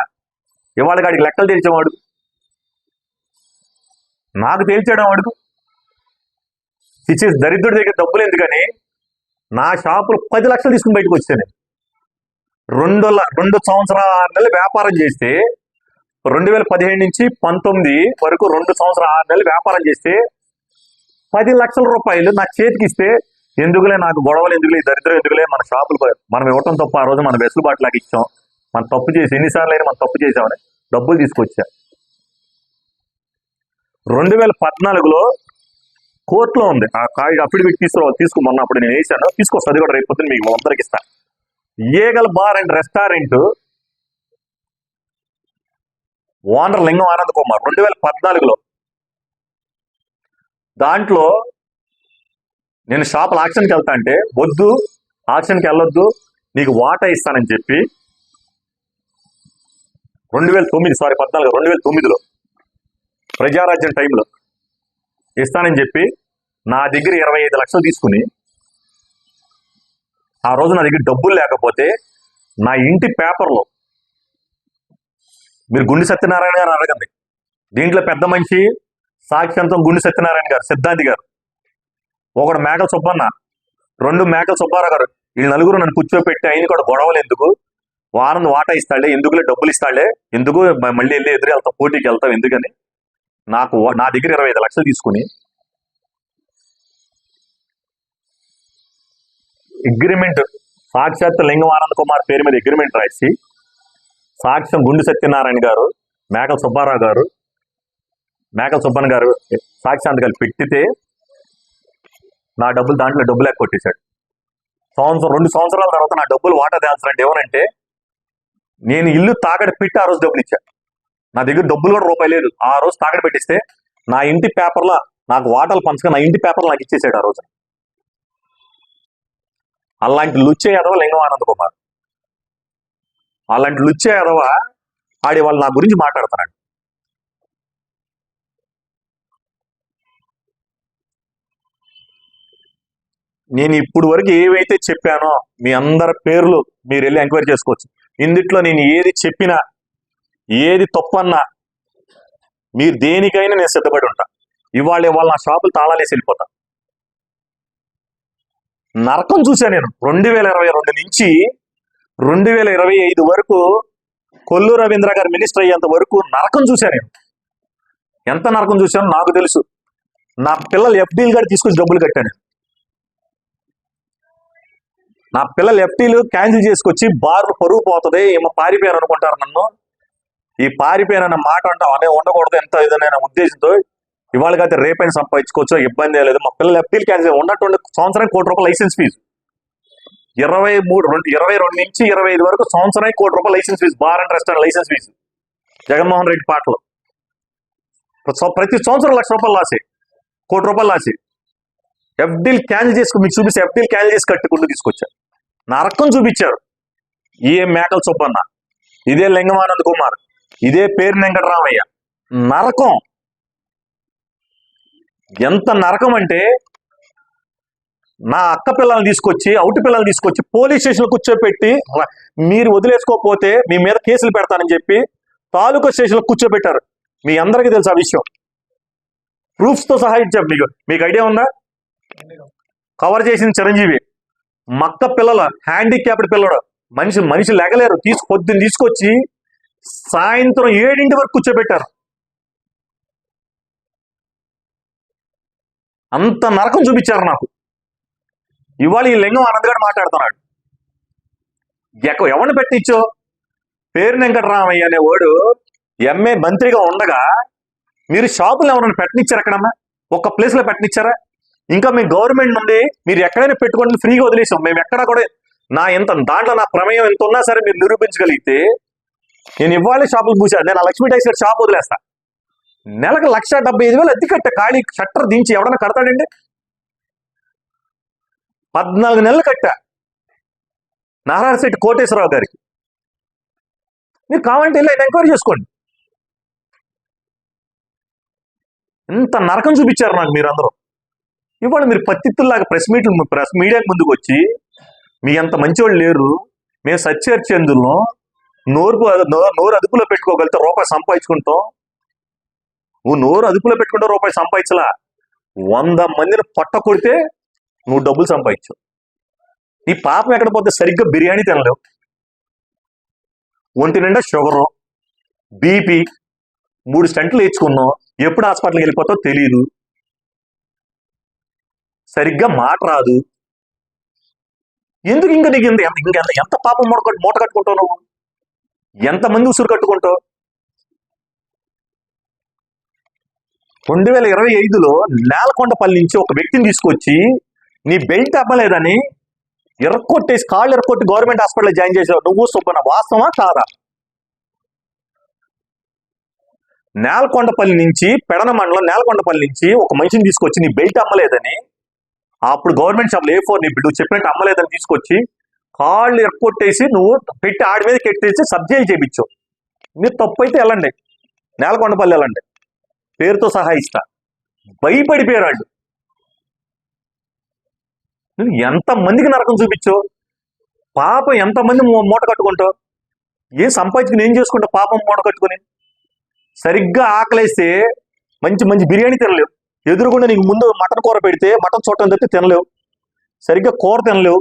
ఇవాళ గాడికి లెక్కలు తెలిచేవాడు, నాకు తేల్చాడు అడుగు. ఇచ్చే దరిద్రుడి దగ్గర డబ్బులు ఎందుకని నా షాపులు 10 లక్షలు తీసుకుని బయటకు వచ్చాను. 2 సంవత్సరాల 6 నెలలు వ్యాపారం చేస్తే 2017 నుంచి 19 వరకు 2 సంవత్సరాల 6 నెలలు వ్యాపారం చేస్తే 10 లక్షల రూపాయలు నా చేతికి ఇస్తే, ఎందుకులే నాకు గొడవలు, ఎందుకులే దరిద్రం, ఎందుకులే మన షాపులు మనం ఇవ్వటం తప్ప, ఆ రోజు మనం వెసులుబాటు లాగా ఇచ్చాం, మనం తప్పు చేసి ఎన్నిసార్లు అయినా మనం తప్పు చేసామని డబ్బులు తీసుకొచ్చా. 2014లో కోర్టులో ఉంది ఆ అఫిడవిట్ తీసుకోమన్నా, అప్పుడు నేను వేసాను, తీసుకొస్తా. అది కూడా రేపు పొద్దున్న మీకు అందరికి ఇస్తాను. Eagle bar and restaurant owner లింగం ఆనంద్ కుమార్ 2014లో దాంట్లో నేను షాపులు ఆక్షన్కి వెళ్తా అంటే వద్దు, ఆక్షన్కి వెళ్ళొద్దు, నీకు వాటా ఇస్తానని చెప్పి 2009లో ప్రజారాజ్యం టైంలో ఇస్తానని చెప్పి నా దగ్గర 25 లక్షలు తీసుకుని, ఆ రోజు నా దగ్గర డబ్బులు లేకపోతే నా ఇంటి పేపర్లో, మీరు గుండి సత్యనారాయణ గారు అడగండి, దీంట్లో పెద్ద మనిషి సాక్షాంతం గుండి సత్యనారాయణ గారు, సిద్ధాంతి గారు, ఒకడు మేకల సుబ్బన్న, 2 మేకల సుబ్బారావు గారు, వీళ్ళు నలుగురు నన్ను కూర్చోపెట్టి అయిన కూడా గొడవలు ఎందుకు, వాటా ఇస్తాడే ఎందుకులే, డబ్బులు ఇస్తాడే ఎందుకు, మళ్ళీ వెళ్ళి ఎదురు వెళ్తాం, పోటీకి వెళ్తాం ఎందుకని నా దగ్గర 25 లక్షలు తీసుకుని అగ్రిమెంట్, సాక్షాత్ లింగం ఆనంద్ కుమార్ పేరు మీద అగ్రిమెంట్ రాసి, సాక్ష్యం గుండి సత్యనారాయణ గారు, మేకల సుబ్బారావు గారు, మేకల సుబ్బన్న గారు సాక్ష్యాన్ని పెట్టితే నా డబ్బులు దాంట్లో డబ్బులు కొట్టేశాడు. 2 సంవత్సరాల తర్వాత నా డబ్బులు వాటా తేల్చాలంటే ఏమనంటే, నేను ఇల్లు తాకడ పెట్టి ఆ రోజు డబ్బులు ఇచ్చాను, నా దగ్గర డబ్బులు కూడా రూపాయి లేదు. ఆ రోజు తాకడ పెట్టిస్తే నా ఇంటి పేపర్లో నాకు వాటాలు పంచగా నా ఇంటి పేపర్లో నాకు ఇచ్చేసాడు ఆ రోజు. అలాంటి లుచ్చే ఎదవ లింగం ఆనంద్ కుమార్, అలాంటి లుచ్చే ఎదవ ఆడి వాళ్ళు నా గురించి మాట్లాడుతున్నాడు. నేను ఇప్పుడు వరకు ఏవైతే చెప్పానో మీ అందరి పేర్లు మీరు వెళ్ళి ఎంక్వైరీ చేసుకోవచ్చు. ఇందుట్లో నేను ఏది చెప్పినా, ఏది తప్పన్నా, మీరు దేనికైనా నేను సిద్ధపడి ఉంటా. ఇవాళ నా షాపులు తాళాలేసి వెళ్ళిపోతా. నరకం చూసా నేను 2022 నుంచి 2025 వరకు, కొల్లు రవీంద్ర గారు మినిస్టర్ అయ్యేంత వరకు నరకం చూసా నేను. ఎంత నరకం చూశానో నాకు తెలుసు. నా పిల్లలు ఎఫ్డీలు కూడా తీసుకొచ్చి డబ్బులు కట్టాను. నా పిల్లలు ఎఫ్టీలు క్యాన్సిల్ చేసుకొచ్చి బార్లు పరుగు పోతుంది, ఏమో పారిపోయారు అనుకుంటారు నన్ను. ఈ పారిపోయానన్న మాట అంటాం అనే ఉండకూడదు, ఎంత ఇదైనా ఉద్దేశంతో ఇవాళ అయితే రేపైనా సంపాదించుకోవచ్చు, ఇబ్బంది లేదు. మా పిల్లలు ఎఫ్టీలు క్యాన్సిల్ ఉన్నటువంటి సంవత్సరానికి ₹1 కోటి లైసెన్స్ ఫీజు, 22 నుంచి 25 వరకు సంవత్సరానికి ₹1 crore license fee, bar and restaurant license fee. Jaganmohan Reddy పాటలో ప్రతి సంవత్సరం ₹1,00,000 లాసే, ₹1 కోటి లాసే. ఎఫ్డీలు క్యాన్సిల్ చేసుకుని మీకు చూపిస్తే ఎఫ్డీలు క్యాన్సిల్ చేసి కట్టుకుంటూ తీసుకొచ్చారు. నరకం చూపించారు. ఏ మేకల సుబ్బన్న, ఇదే లింగమానంద్ కుమార్, ఇదే పేరు వెంకటరామయ్య. నరకం ఎంత నరకం అంటే, నా అక్క పిల్లల్ని తీసుకొచ్చి, అవుటి పిల్లల్ని తీసుకొచ్చి పోలీస్ స్టేషన్లో కూర్చోబెట్టి, మీరు వదిలేసుకోకపోతే మీ మీద కేసులు పెడతానని చెప్పి తాలూకా స్టేషన్లో కూర్చోబెట్టారు. మీ అందరికీ తెలుసు ఆ విషయం, ప్రూఫ్స్తో సహా ఇచ్చారు. మీకు ఐడియా ఉందా? కవర్ చేసిన చిరంజీవి, మక్క పిల్లల హ్యాండిక్యాప్డ్ పిల్లడు, మనిషి లేగలేరు, పొద్దున్న తీసుకొచ్చి సాయంత్రం 7 వరకు కూర్చోబెట్టారు. అంత నరకం చూపించారు నాకు. ఇవాళ ఈ లింగం ఆనంద్ గారు మాట్లాడుతున్నాడు. ఎవరిని పెట్టించో, పేరు వెంకటరామయ్య అనేవాడు ఎంఏ మంత్రిగా ఉండగా మీరు షాపులు ఎవరైనా పెట్టనిచ్చారు? ఎక్కడన్నా ఒక్క ప్లేస్లో పెట్టనిచ్చారా? ఇంకా మీ గవర్నమెంట్ నుండి మీరు ఎక్కడైనా పెట్టుకోండి, ఫ్రీగా వదిలేసాం. మేము ఎక్కడా కూడా దాంట్లో నా ప్రమేయం ఎంత ఉన్నా సరే మీరు నిరూపించగలిగితే నేను ఇవ్వాలి షాపులు పూసాను. నేను లక్ష్మీ టైసర్ షాప్ వదిలేస్తా. నెలకు 1,75,000 అద్దె కట్ట, ఖాళీ షట్టర్ దించి ఎవడన్నా కడతాడండి? 14 నెలలు కట్టా నారాయణశెట్టి కోటేశ్వరరావు గారికి. మీరు కావాలంటే వెళ్ళి ఎంక్వైరీ చేసుకోండి. ఎంత నరకం చూపించారు నాకు మీరు అందరూ. ఇవాళ మీరు పత్తిత్తుల్లాగా ప్రెస్ మీడియాకి ముందుకు వచ్చి, మీ అంత మంచివాళ్ళు లేరు, మేము సత్యహరిచంద్రులను నోరు అదుపులో పెట్టుకోగలిగితే రూపాయి సంపాదించుకుంటాం. నువ్వు నోరు అదుపులో పెట్టుకుంటే రూపాయి సంపాదించలా, 100 మందిని పొట్ట కొడితే నువ్వు డబ్బులు సంపాదించావు. నీ పాపం ఎక్కడ పోతే సరిగ్గా బిర్యానీ తినలేవు, ఒంటి నిండా షుగరు, బీపీ, 3 స్టంట్లు వేయించుకున్నావు, ఎప్పుడు హాస్పిటల్కి వెళ్ళిపోతావు తెలియదు, సరిగ్గా మాట రాదు. ఎందుకు ఇంకా నీకు ఎంత పాపం మూట కట్టుకుంటావు నువ్వు? ఎంతమంది ఉసురు కట్టుకుంటావు? 2025లో నేలకొండపల్లి నుంచి ఒక వ్యక్తిని తీసుకొచ్చి నీ బెల్ట్ అవ్వలేదని ఎర్రకొట్టేసి, కాళ్ళు ఎర్రకొట్టి గవర్నమెంట్ హాస్పిటల్లో జాయిన్ చేసావు. నువ్వు సుబ్బన్న, వాస్తవా కాదా? నేలకొండపల్లి నుంచి, పెడన మండలం నేలకొండపల్లి నుంచి ఒక మనిషిని తీసుకొచ్చి నీ బెల్ట్ అమ్మలేదని, అప్పుడు గవర్నమెంట్ షాప్లో A4 నీ బిడ్డ చెప్పినట్టు అమ్మలేదని తీసుకొచ్చి కాళ్ళు ఎక్కొట్టేసి నువ్వు పెట్టి ఆడి మీద కెట్టేసి సబ్జెక్ట్ చేయించావు. మీరు తప్పు అయితే వెళ్ళండి, నేలకొండపల్లి వెళ్ళండి, పేరుతో సహా ఇస్తా. భయపడిపోయారు వాళ్ళు. నువ్వు ఎంతమందికి నరకం చూపించావు, పాపం ఎంతమంది మూట కట్టుకుంటావు, ఏం సంపాదించుకుని ఏం చేసుకుంటావు పాపం మూట కట్టుకుని. సరిగ్గా ఆకలేస్తే మంచి మంచి బిర్యానీ తినలేవు, ఎదురుగుండా నీకు ముందు మటన్ కూర పెడితే మటన్ చూడటం తప్పితే తినలేవు, సరిగ్గా కూర తినలేవు,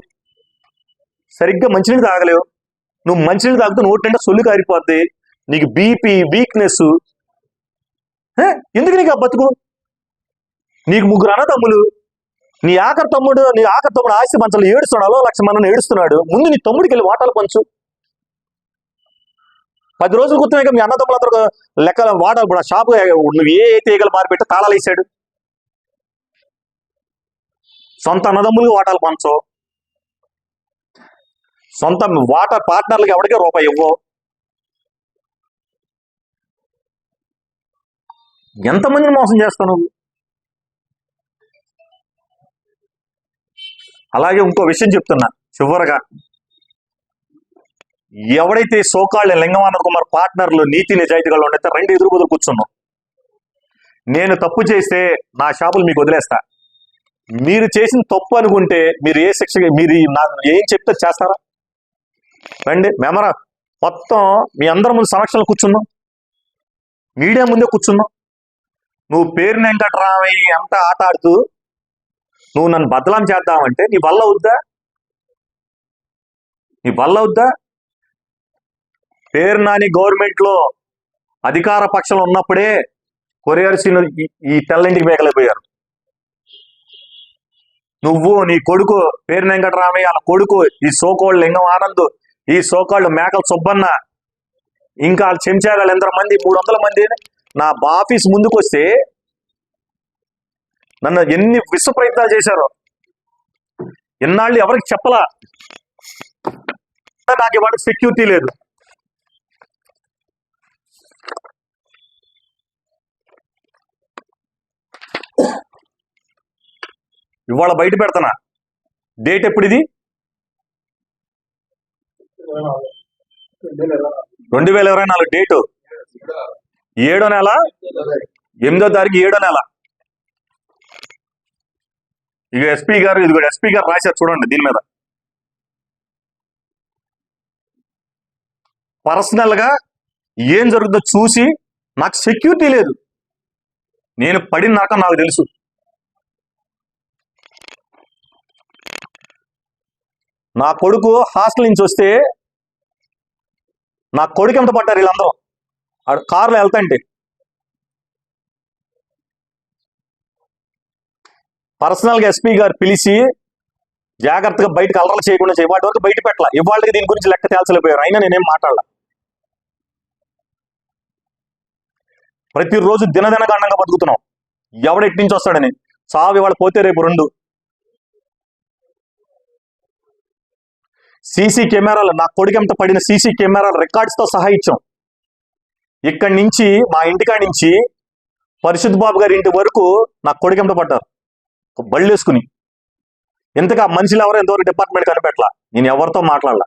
సరిగ్గా మంచినీళ్ళు తాగలేవు. నువ్వు మంచినీళ్ళు తాగితే నోటి నిండా సొల్లు కారిపోద్ది, నీకు బీపీ వీక్నెస్. ఎందుకు నీకు ఆ బతుకు? నీకు 3 అన్నదమ్ములు, నీ ఆఖరి తమ్ముడు ఆస్తి పంచాలి ఏడుస్తున్నాడు, 1 లక్ష మందిని ఏడుస్తున్నాడు. ముందు నీ తమ్ముడికి వెళ్ళి వాటాలు పంచు. 10 రోజులు గుర్తున్నాక మీ అన్నదమ్ములందరూ లెక్కల వాటాలు ఇప్పుడు షాపు నువ్వు ఏ తీగలు మారిపెట్టి తాళాలు వేసాడు. సొంత అన్నదమ్ములకి వాటాలు పంచవు, సొంత వాటర్ పార్ట్నర్లకి ఎవరికే రూపాయి ఇవ్వవు. ఎంతమందిని మోసం చేస్తావు నువ్వు? అలాగే ఇంకో విషయం చెప్తున్నా చివరగా, ఎవడైతే సోకాళ్ళ లింగమానంద కుమార్ పార్ట్నర్లు నీతి నిజాయితీగా ఉండైతే 2 ఎదురు బదులు కూర్చున్నాం. నేను తప్పు చేస్తే నా షాపులు మీకు వదిలేస్తా. మీరు చేసిన తప్పు అనుకుంటే మీరు ఏ శిక్ష మీరు ఏం చెప్తే చేస్తారా? రండి, మెమరా మొత్తం మీ అందరి ముందు సమక్షంలో కూర్చున్నాం, మీడియా ముందే కూర్చున్నాం. నువ్వు పేరు వెంకటరామయ్య అంత ఆట ఆడుతూ నువ్వు నన్ను బదలాం చేద్దామంటే నీ వల్ల అవుద్దా? నీ వల్ల అవుద్దా? పేరు నాని గవర్నమెంట్ లో అధికార పక్షంలో ఉన్నప్పుడే కొరియర్ సీను ఈ తెల్లంటికి మేకలైపోయారు. నువ్వు నీ కొడుకు పేరు వెంకటరామయ్య వాళ్ళ కొడుకు ఈ సోకోళ్ళు లింగం ఆనంద్, ఈ సోకాళ్ళు మేకల సుబ్బన్న, ఇంకా వాళ్ళ చెంచాగాళ్ళు 300 మంది నా ఆఫీస్ ముందుకు వస్తే నన్ను ఎన్ని విశ్వ ప్రయత్నాలు చేశారో. ఎన్నాళ్ళు ఎవరికి చెప్పలా, నాకు ఇవాళ సెక్యూరిటీ లేదు. ఇవాళ బయట పెడతానా, డేట్ ఎప్పుడు ఇది? 2024 డేటు 7వ నెల 8వ తారీఖు 7వ నెల. ఇక ఎస్పీ గారు, ఇది కూడా ఎస్పీ గారు రాశారు చూడండి దీని మీద. పర్సనల్ గా ఏం జరుగుతుందో చూసి నాకు సెక్యూరిటీ లేదు, నేను పడిన నరకం నాకు తెలుసు. నా కొడుకు హాస్టల్ నుంచి వస్తే నా కొడుకు ఎంత పడ్డారు వీళ్ళందరూ కారులో వెళ్తాంటే. పర్సనల్ గా ఎస్పీ గారు పిలిచి జాగ్రత్తగా బయటకు అలర్లు చేయకుండా ఇవాటి వరకు బయట పెట్టాల. ఇవాళకి దీని గురించి లెక్క తేల్చలేకపోయారు, అయినా నేనేం మాట్లాడాల. ప్రతిరోజు దినదినగండంగా బతుకుతున్నాం, ఎవడెట్టి నుంచి వస్తాడని. సావు ఇవాళ పోతే రేపు 2. సీసీ కెమెరాలు, నా కొడుకెంత పడిన సీసీ కెమెరాలు రికార్డ్స్తో సహా ఇచ్చాం. ఇక్కడి నుంచి మా ఇంటికాడి నుంచి పరిశుద్ధ్ బాబు గారి ఇంటి వరకు నా కొడుకెంత పడ్డారు బళ్ళు వేసుకుని. ఎంతగా మనుషులు ఎవరో ఎంతవరకు డిపార్ట్మెంట్ కనిపెట్టలా, నేను ఎవరితో మాట్లాడలా.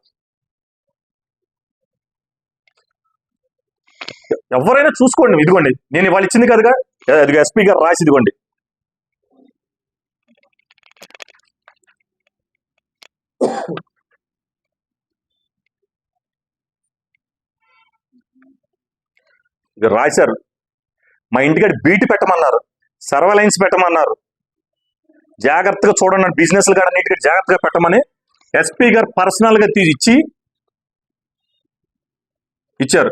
ఎవరైనా చూసుకోండి, ఇదిగోండి నేను ఇవాళ ఇచ్చింది కదగా, అది ఎస్పీ గారు రాసి ఇదిగోండి. ఇక రాశారు. మా ఇంటికాడ బీటీ పెట్టమన్నారు, సర్వలైన్స్ పెట్టమన్నారు, జాగ్రత్తగా చూడండి, బిజినెస్లు కూడా నీట్గా జాగ్రత్తగా పెట్టమని ఎస్పీ గారు పర్సనల్ గా ఇచ్చారు.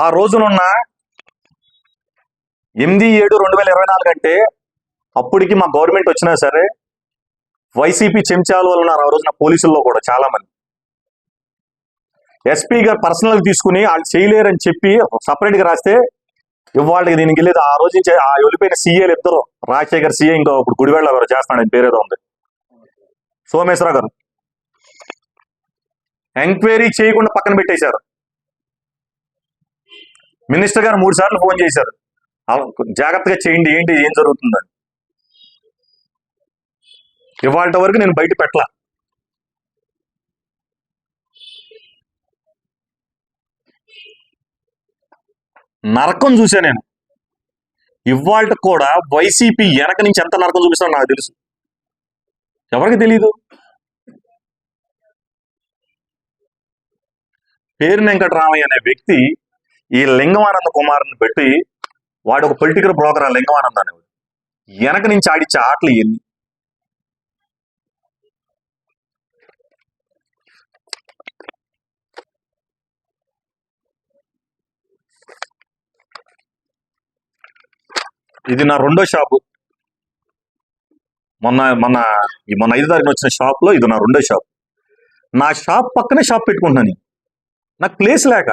ఆ రోజునున్న 8/7/2024 అంటే అప్పటికి మా గవర్నమెంట్ వచ్చినా సరే వైసీపీ చెంచాలు వాళ్ళు ఉన్నారు ఆ రోజున పోలీసుల్లో కూడా చాలా మంది. ఎస్పీ గారు పర్సనల్ తీసుకుని వాళ్ళు చేయలేరని చెప్పి సపరేట్ గా రాస్తే ఇవాళకి దీనికి వెళ్ళేది. ఆ రోజు నుంచి ఆ వెళ్ళిపోయిన సీఏలు ఇద్దరు, రాజశేఖర్ సీఏ, ఇంకా ఇప్పుడు గుడివేళ్ళ గారు చేస్తున్నాడు, పేరేదో ఉంది, సోమేశ్వరరావు గారు, ఎంక్వైరీ చేయకుండా పక్కన పెట్టేశారు. మినిస్టర్ గారు 3 సార్లు ఫోన్ చేశారు, జాగ్రత్తగా చేయండి, ఏంటి ఏం జరుగుతుందని. ఇవాళ వరకు నేను బయట పెట్టలా. నరకం చూసా నేను. ఇవాళ కూడా వైసీపీ వెనక నుంచి ఎంత నరకం చూపిస్తానో నాకు తెలుసు, ఎవరికి తెలీదు. పేరు వెంకటరామయ్య అనే వ్యక్తి ఈ లింగమానంద కుమార్ని పెట్టి, వాడు ఒక పొలిటికల్ బ్రోకర్, ఆ లింగమానంద అనేవాడు. వెనక నుంచి ఆడిచ్చే ఆటలు ఇవన్నీ. ఇది నా రెండో షాపు. మొన్న మొన్న 5 తారీఖున వచ్చిన షాప్ లో ఇది నా రెండో షాప్. నా షాప్ పక్కనే షాప్ పెట్టుకుంటున్నాను నేను. నాకు ప్లేస్ లేక.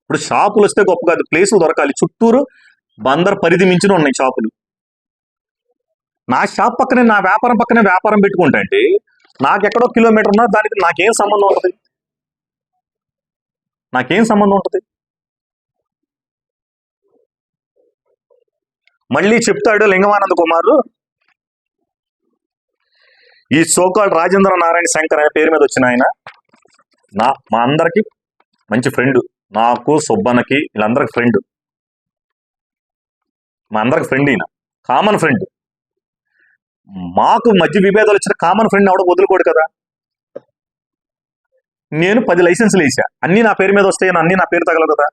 ఇప్పుడు షాపులు వస్తే గొప్ప కాదు, ప్లేసులు దొరకాలి. చుట్టూరు బందర్ పరిధి మించిన ఉన్నాయి షాపులు. నా షాప్ పక్కనే, నా వ్యాపారం పక్కనే వ్యాపారం పెట్టుకుంటా అంటే నాకెక్కడో కిలోమీటర్ ఉన్నా దానికి నాకేం సంబంధం ఉంటుంది? నాకేం సంబంధం ఉంటుంది? మళ్ళీ చెప్తాడు లింగమానంద కుమారు, ఈ సోకాల్డ్ రాజేంద్ర నారాయణ శంకర్ అనే పేరు మీద వచ్చిన ఆయన మా అందరికి మంచి ఫ్రెండ్. నాకు, సుబ్బన్నకి, వీళ్ళందరికి ఫ్రెండ్. మా అందరికి ఫ్రెండ్, ఈయన కామన్ ఫ్రెండ్. మాకు మధ్య విభేదాలు వచ్చిన కామన్ ఫ్రెండ్ ఎవడో వదులుకోడు కదా. నేను 10 లైసెన్సులు వేసా, అన్నీ నా పేరు మీద వస్తాయి, అన్నీ నా పేరు తగలవు కదా.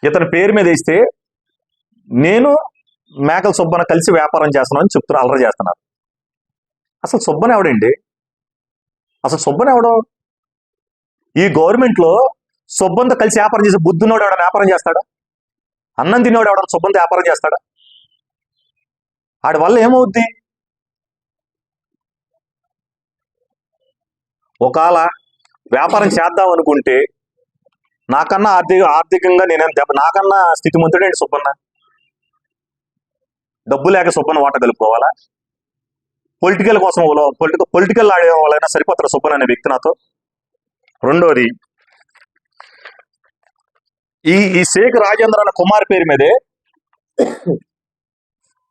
ఇతని పేరు మీద వేస్తే నేను మేకల సుబ్బన్న కలిసి వ్యాపారం చేస్తున్నాను అని చెప్తున్నారు, అల్లరి చేస్తున్నారు. అసలు సుబ్బన్న ఎవడండి? అసలు సుబ్బన్న ఎవడో? ఈ గవర్నమెంట్ లో సుబ్బంతో కలిసి వ్యాపారం చేసే బుద్ధున్నోడు ఎవడన్నా వ్యాపారం చేస్తాడా? అన్నం తినేవాడు ఎవడన్నా సుబ్బంతో వ్యాపారం చేస్తాడా? ఆడి వల్ల ఏమవుద్ది? ఒకవేళ వ్యాపారం చేద్దాం అనుకుంటే నాకన్నా ఆర్థికంగా నేనేం నాకన్నా స్థితిమంతుడేంటి సుబ్బన్న? డబ్బు లేక సుబ్బన్న వాట కలుపుకోవాలా? పొలిటికల్ కోసం పొలిటికల్ ఆడే వాళ్ళైనా సరిపోతారు సుబ్బన్న అనే వ్యక్తి నాతో. రెండోది, ఈ శేఖ్ రాజేంద్ర అన్న కుమార్ పేరు మీదే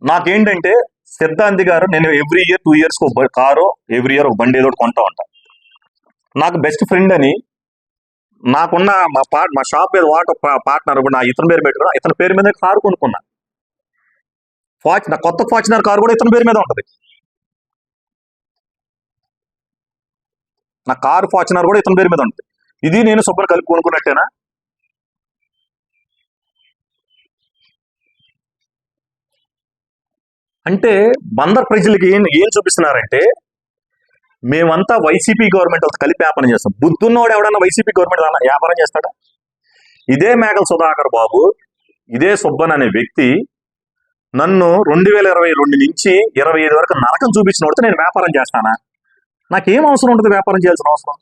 నాకేంటంటే సిద్ధాంతి గారు, నేను ఎవ్రీ ఇయర్ 2 years ఒక కారు, ఎవ్రీ ఇయర్ ఒక బండి ఏదో కొంటా ఉంటా. నాకు బెస్ట్ ఫ్రెండ్ అని నాకున్న మా షాప్ మీద పార్ట్నర్ నా ఇతని పేరు పెట్టుకున్నా, ఇతని పేరు మీద కారు కొనుక్కున్నా. నా కొత్త ఫార్చునర్ కారు కూడా ఇతని పేరు మీద ఉంటుంది. నా కారు ఫార్చునర్ కూడా ఇతని పేరు మీద ఉంటుంది. ఇది నేను సుబ్బన్న కలిపి కొనుక్కున్నట్టేనా? అంటే బందర్ ప్రజలకి ఏం చూపిస్తున్నారంటే, మేమంతా వైసీపీ గవర్నమెంట్ కలిపి వ్యాపారం చేస్తాం. బుద్ధున్నోడు ఎవడన్నా వైసీపీ గవర్నమెంట్ వ్యాపారం చేస్తాడా? ఇదే మేకల సుధాకర్ బాబు, ఇదే సుబ్బన్ అనే వ్యక్తి నన్ను 2022 నుంచి 25 వరకు నరకం చూపించినోడితే నేను వ్యాపారం చేస్తానా? నాకేం అవసరం ఉంటుంది వ్యాపారం చేయాల్సిన అవసరం?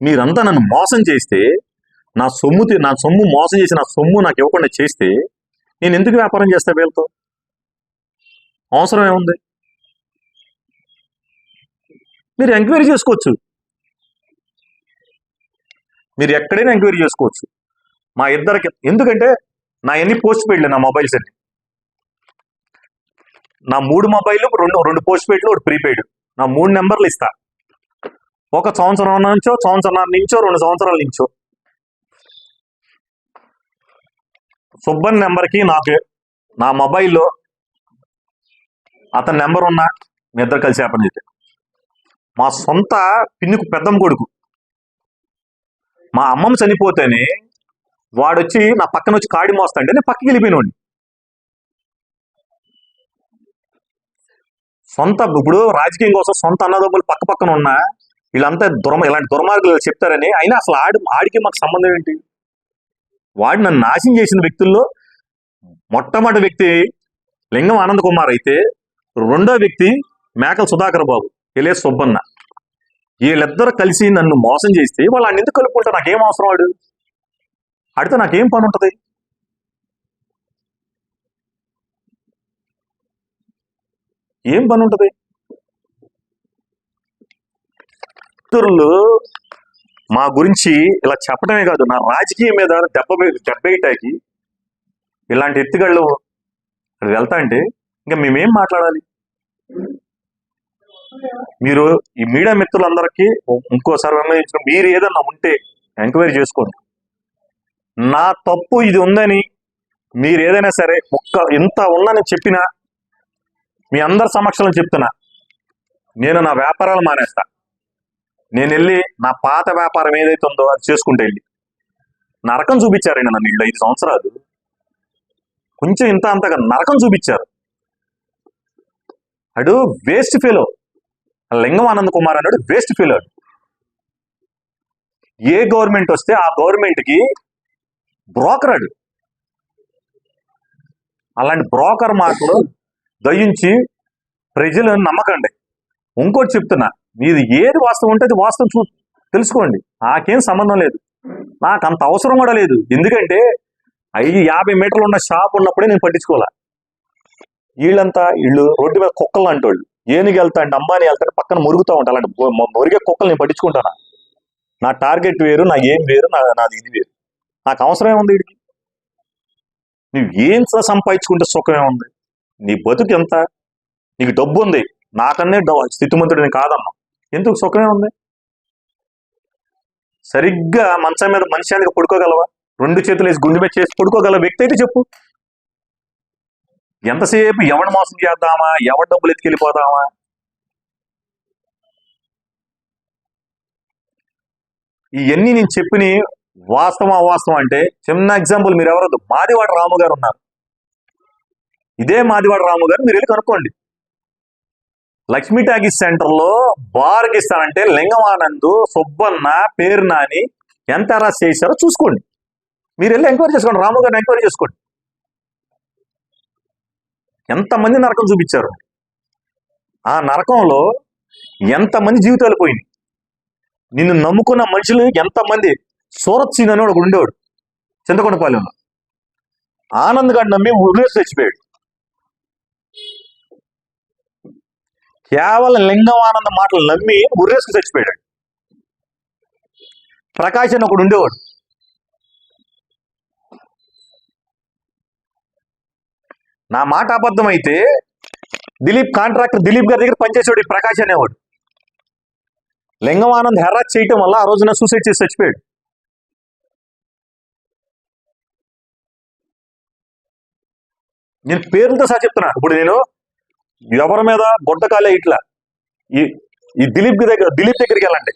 మీరంతా నన్ను మోసం చేస్తే, నా సొమ్ము మోసం చేసి నా సొమ్ము నాకు ఇవ్వకుండా చేస్తే నేను ఎందుకు వ్యాపారం చేస్తా వీళ్ళతో? అవసరం ఏముంది? మీరు ఎంక్వైరీ చేసుకోవచ్చు, మీరు ఎక్కడైనా ఎంక్వైరీ చేసుకోవచ్చు. మా ఇద్దరికి ఎందుకంటే నా ఎన్ని పోస్ట్ పెయిడ్లే, నా మొబైల్స్ అన్ని, నా 3 మొబైల్, రెండు పోస్ట్ పెయిడ్లు, ఒకటి ప్రీపెయిడ్, నా 3 నెంబర్లు ఇస్తా. ఒక సంవత్సరం నుంచో, సంవత్సరం నుంచో, 2 సంవత్సరాల నుంచో సుబ్బన్ నెంబర్కి నాకు నా మొబైల్లో అతని నెంబర్ ఉన్నా మీ ఇద్దరు కలిసి వ్యాపారం చేస్తే, మా సొంత పిన్నికి పెద్దమ్మ కొడుకు, మా అమ్మమ్మ చనిపోతేనే వాడొచ్చి నా పక్కన వచ్చి కాడి మోస్తాంటే నేను పక్కకి వెళ్ళిపోయినోండి. ఇప్పుడు రాజకీయం కోసం సొంత అన్నదమ్ములు పక్క పక్కన ఉన్నా వీళ్ళంతా ఇలాంటి దుర్మార్గులు చెప్తారని, అయినా అసలు ఆడికి మాకు సంబంధం ఏంటి? వాడు నన్ను నాశనం చేసిన వ్యక్తుల్లో మొట్టమొదటి వ్యక్తి లింగం ఆనంద్ కుమార్ అయితే, రెండో వ్యక్తి మేకల సుధాకర్ బాబు ఎలే సుబ్బన్న. వీళ్ళిద్దరు కలిసి నన్ను మోసం చేస్తే వాళ్ళు ఆయన ఎందుకు కలుపుకుంటా? నాకేం అవసరం? ఆడితే నాకేం పని ఉంటుంది? ఏం పని ఉంటుంది? మిత్రులు మా గురించి ఇలా చెప్పడమే కాదు, నా రాజకీయం మీద దెబ్బేయటానికి ఇలాంటి ఎత్తుగళ్ళు వెళ్తా అంటే ఇంకా మేమేం మాట్లాడాలి? మీరు ఈ మీడియా మిత్రులందరికీ ఇంకోసారి విన్నవించిన, మీరు ఏదన్నా ఉంటే ఎంక్వైరీ చేసుకోండి. నా తప్పు ఇది ఉందని మీరు ఏదైనా సరే ఇంత ఉందని చెప్పినా మీ అందరి సమక్షంలో చెప్తున్నా, నేను నా వ్యాపారాలు మానేస్తా. నేను వెళ్ళి నా పాత వ్యాపారం ఏదైతే ఉందో అది చేసుకుంటే వెళ్ళి నరకం చూపించారండి నన్ను వీళ్ళు 5 సంవత్సరాలు. కొంచెం ఇంత అంతగా నరకం చూపించారు. అడు వేస్ట్ ఫెలో, లింగం ఆనంద్ కుమార్ అన్నాడు వేస్ట్ ఫెలో. ఏ గవర్నమెంట్ వస్తే ఆ గవర్నమెంట్కి బ్రోకర్ అడు. అలాంటి బ్రోకర్ మాటలు దయించి ప్రజలను నమ్మకండి. ఇంకోటి చెప్తున్నా, మీది ఏది వాస్తవం ఉంటే అది వాస్తవం తెలుసుకోండి. నాకేం సంబంధం లేదు, నాకు అంత అవసరం కూడా లేదు. ఎందుకంటే 50 మీటర్లు ఉన్న షాప్ ఉన్నప్పుడే నేను పట్టించుకోవాలా. వీళ్ళు రోడ్డు మీద కుక్కలు అంటోళ్ళు, ఏనుగు వెళ్తా అంటే అంబానీ వెళ్తాంటే పక్కన మురుగుతూ ఉంటా. అలాంటి మురిగే కుక్కలు నేను పట్టించుకుంటానా? నా టార్గెట్ వేరు, నా ఏం వేరు, నాది ఇది వేరు. నాకు అవసరమే ఉంది వీడికి. నువ్వు ఏం సంపాదించుకుంటే సుఖమే ఉంది? నీ బతుకు ఎంత? నీకు డబ్బు ఉంది, నాకన్నే స్థితిమంతుడు నేను కాదన్నా, ఎందుకు సుఖమే ఉంది? సరిగ్గా మంచం మీద మనిషిగా పడుకోగలవా? 2 చేతులు వేసి గుండె మీద చేసి పడుకోగల వ్యక్తి అయితే చెప్పు. ఎంతసేపు ఎవడు మోసం చేద్దామా, ఎవడు డబ్బులు ఎత్తుకెళ్ళిపోదామా? ఇవన్నీ నేను చెప్పిన వాస్తవం అవాస్తవం అంటే చిన్న ఎగ్జాంపుల్, మీరు ఎవరొద్దు, మాదివాడ రాము గారు ఉన్నారు. ఇదే మాదివాడ రాము గారు మీరు వెళ్ళి కనుక్కోండి. లక్ష్మీ టాకీస్ సెంటర్లో బార్కి ఇస్తానంటే లింగమానంద్, సుబ్బన్న, పేరు నాని ఎంత అరెస్ట్ చేశారో చూసుకోండి. మీరు వెళ్ళి ఎంక్వైరీ చేసుకోండి, రాము గారిని ఎంక్వైరీ చేసుకోండి. ఎంతమంది నరకం చూపించారు. ఆ నరకంలో ఎంతమంది జీవితాలు పోయినాయి. నిన్ను నమ్ముకున్న మనుషులు ఎంతమంది. సూరత్ సీన్ అని ఒకడు ఉండేవాడు చింతకొండపాలెంలో. ఆనంద్ గారిని నమ్మి ఉరేసి చచ్చిపోయాడు. కేవలం లింగమానంద మాటలు నమ్మి ఉరేసుకు చచ్చిపోయాడు. ప్రకాష్ అని ఒకడు ఉండేవాడు. నా మాట అబద్ధం అయితే కాంట్రాక్టర్ దిలీప్ గారి దగ్గర పనిచేసేవాడు ఈ ప్రకాష్ అనేవాడు. లింగమానంద్ హెరాస్ చేయటం వల్ల ఆ రోజున సూసైడ్ చేసి చచ్చిపోయాడు. నేను పేర్లతో సహా చెప్తున్నా. ఇప్పుడు నేను ఎవరి మీద గొడ్డకాలే ఇట్లా ఈ దిలీప్ దగ్గరికి వెళ్ళండి,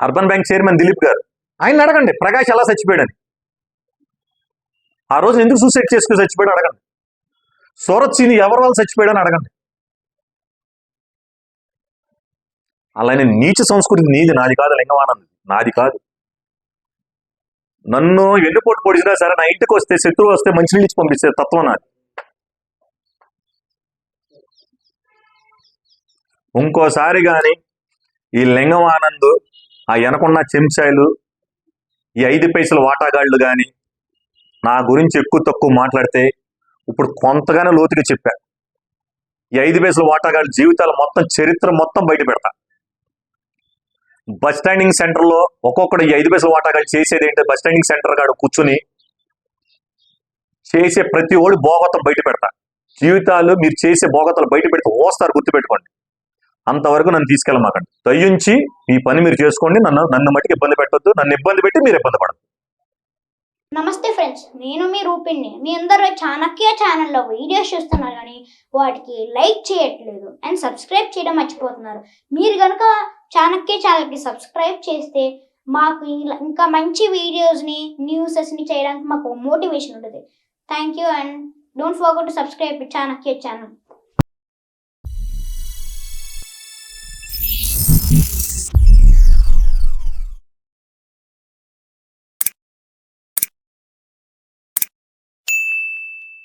అర్బన్ బ్యాంక్ చైర్మన్ దిలీప్ గారు, ఆయన అడగండి ప్రకాష్ ఎలా చచ్చిపోయాడని. ఆ రోజు ఎందుకు సూసైడ్ చేసుకుని చచ్చిపోయాడు అడగండి. సూరత్ సీని ఎవరి వాళ్ళు చచ్చిపోయాడని అడగండి. అలానే నీచ సంస్కృతి నీది, నాది కాదు. లింగమానంద్ నాది కాదు. నన్ను వెన్నుపోటు పొడిచినా సరే నా ఇంటికి వస్తే, శత్రువు వస్తే మంచినీళ్ళు ఇచ్చి పంపిస్తే తత్వం నాది. ఇంకోసారి కానీ ఈ లింగమానంద్, ఆ వెనకున్న చెంచాయిలు, ఈ 5 పైసల వాటాగాళ్ళు కానీ నా గురించి ఎక్కువ తక్కువ మాట్లాడితే, ఇప్పుడు కొంతగానే లోతుగా చెప్పా, ఈ 5 పైసల వాటాగాళ్ళ జీవితాలు మొత్తం, చరిత్ర మొత్తం బయట పెడతా. బస్ స్టాండింగ్ సెంటర్లో ఒక్కొక్కడు ఈ 5 పైసల వాటాగాళ్ళు చేసేది ఏంటంటే, బస్ స్టాండింగ్ సెంటర్ కాడు కూర్చుని చేసే ప్రతి ఓడి భోగతం బయట పెడతా. జీవితాలు మీరు చేసే భోగతాలు బయట పెడితే ఓస్తారు, గుర్తుపెట్టుకోండి. అంతవరకు నన్ను తీసుకెళ్ళమాకండి. దయించి ఈ పని మీరు చేసుకోండి. నన్ను మట్టికి ఇబ్బంది పెట్టొద్దు. నన్ను ఇబ్బంది పెట్టి మీరు ఇబ్బంది పడద్దు. నమస్తే ఫ్రెండ్స్, నేను మీ రూపిణి. మీ అందరూ చాణక్య ఛానల్లో వీడియోస్ చూస్తున్నారు కానీ వాటికి లైక్ చేయట్లేదు అండ్ సబ్స్క్రైబ్ చేయడం మర్చిపోతున్నారు. మీరు కనుక చాణక్య ఛానల్కి సబ్స్క్రైబ్ చేస్తే మాకు ఇంకా మంచి వీడియోస్ని, న్యూసెస్ని చేయడానికి మాకు మోటివేషన్ ఉంటుంది. Thank you and don't forget to subscribe Chanakya channel.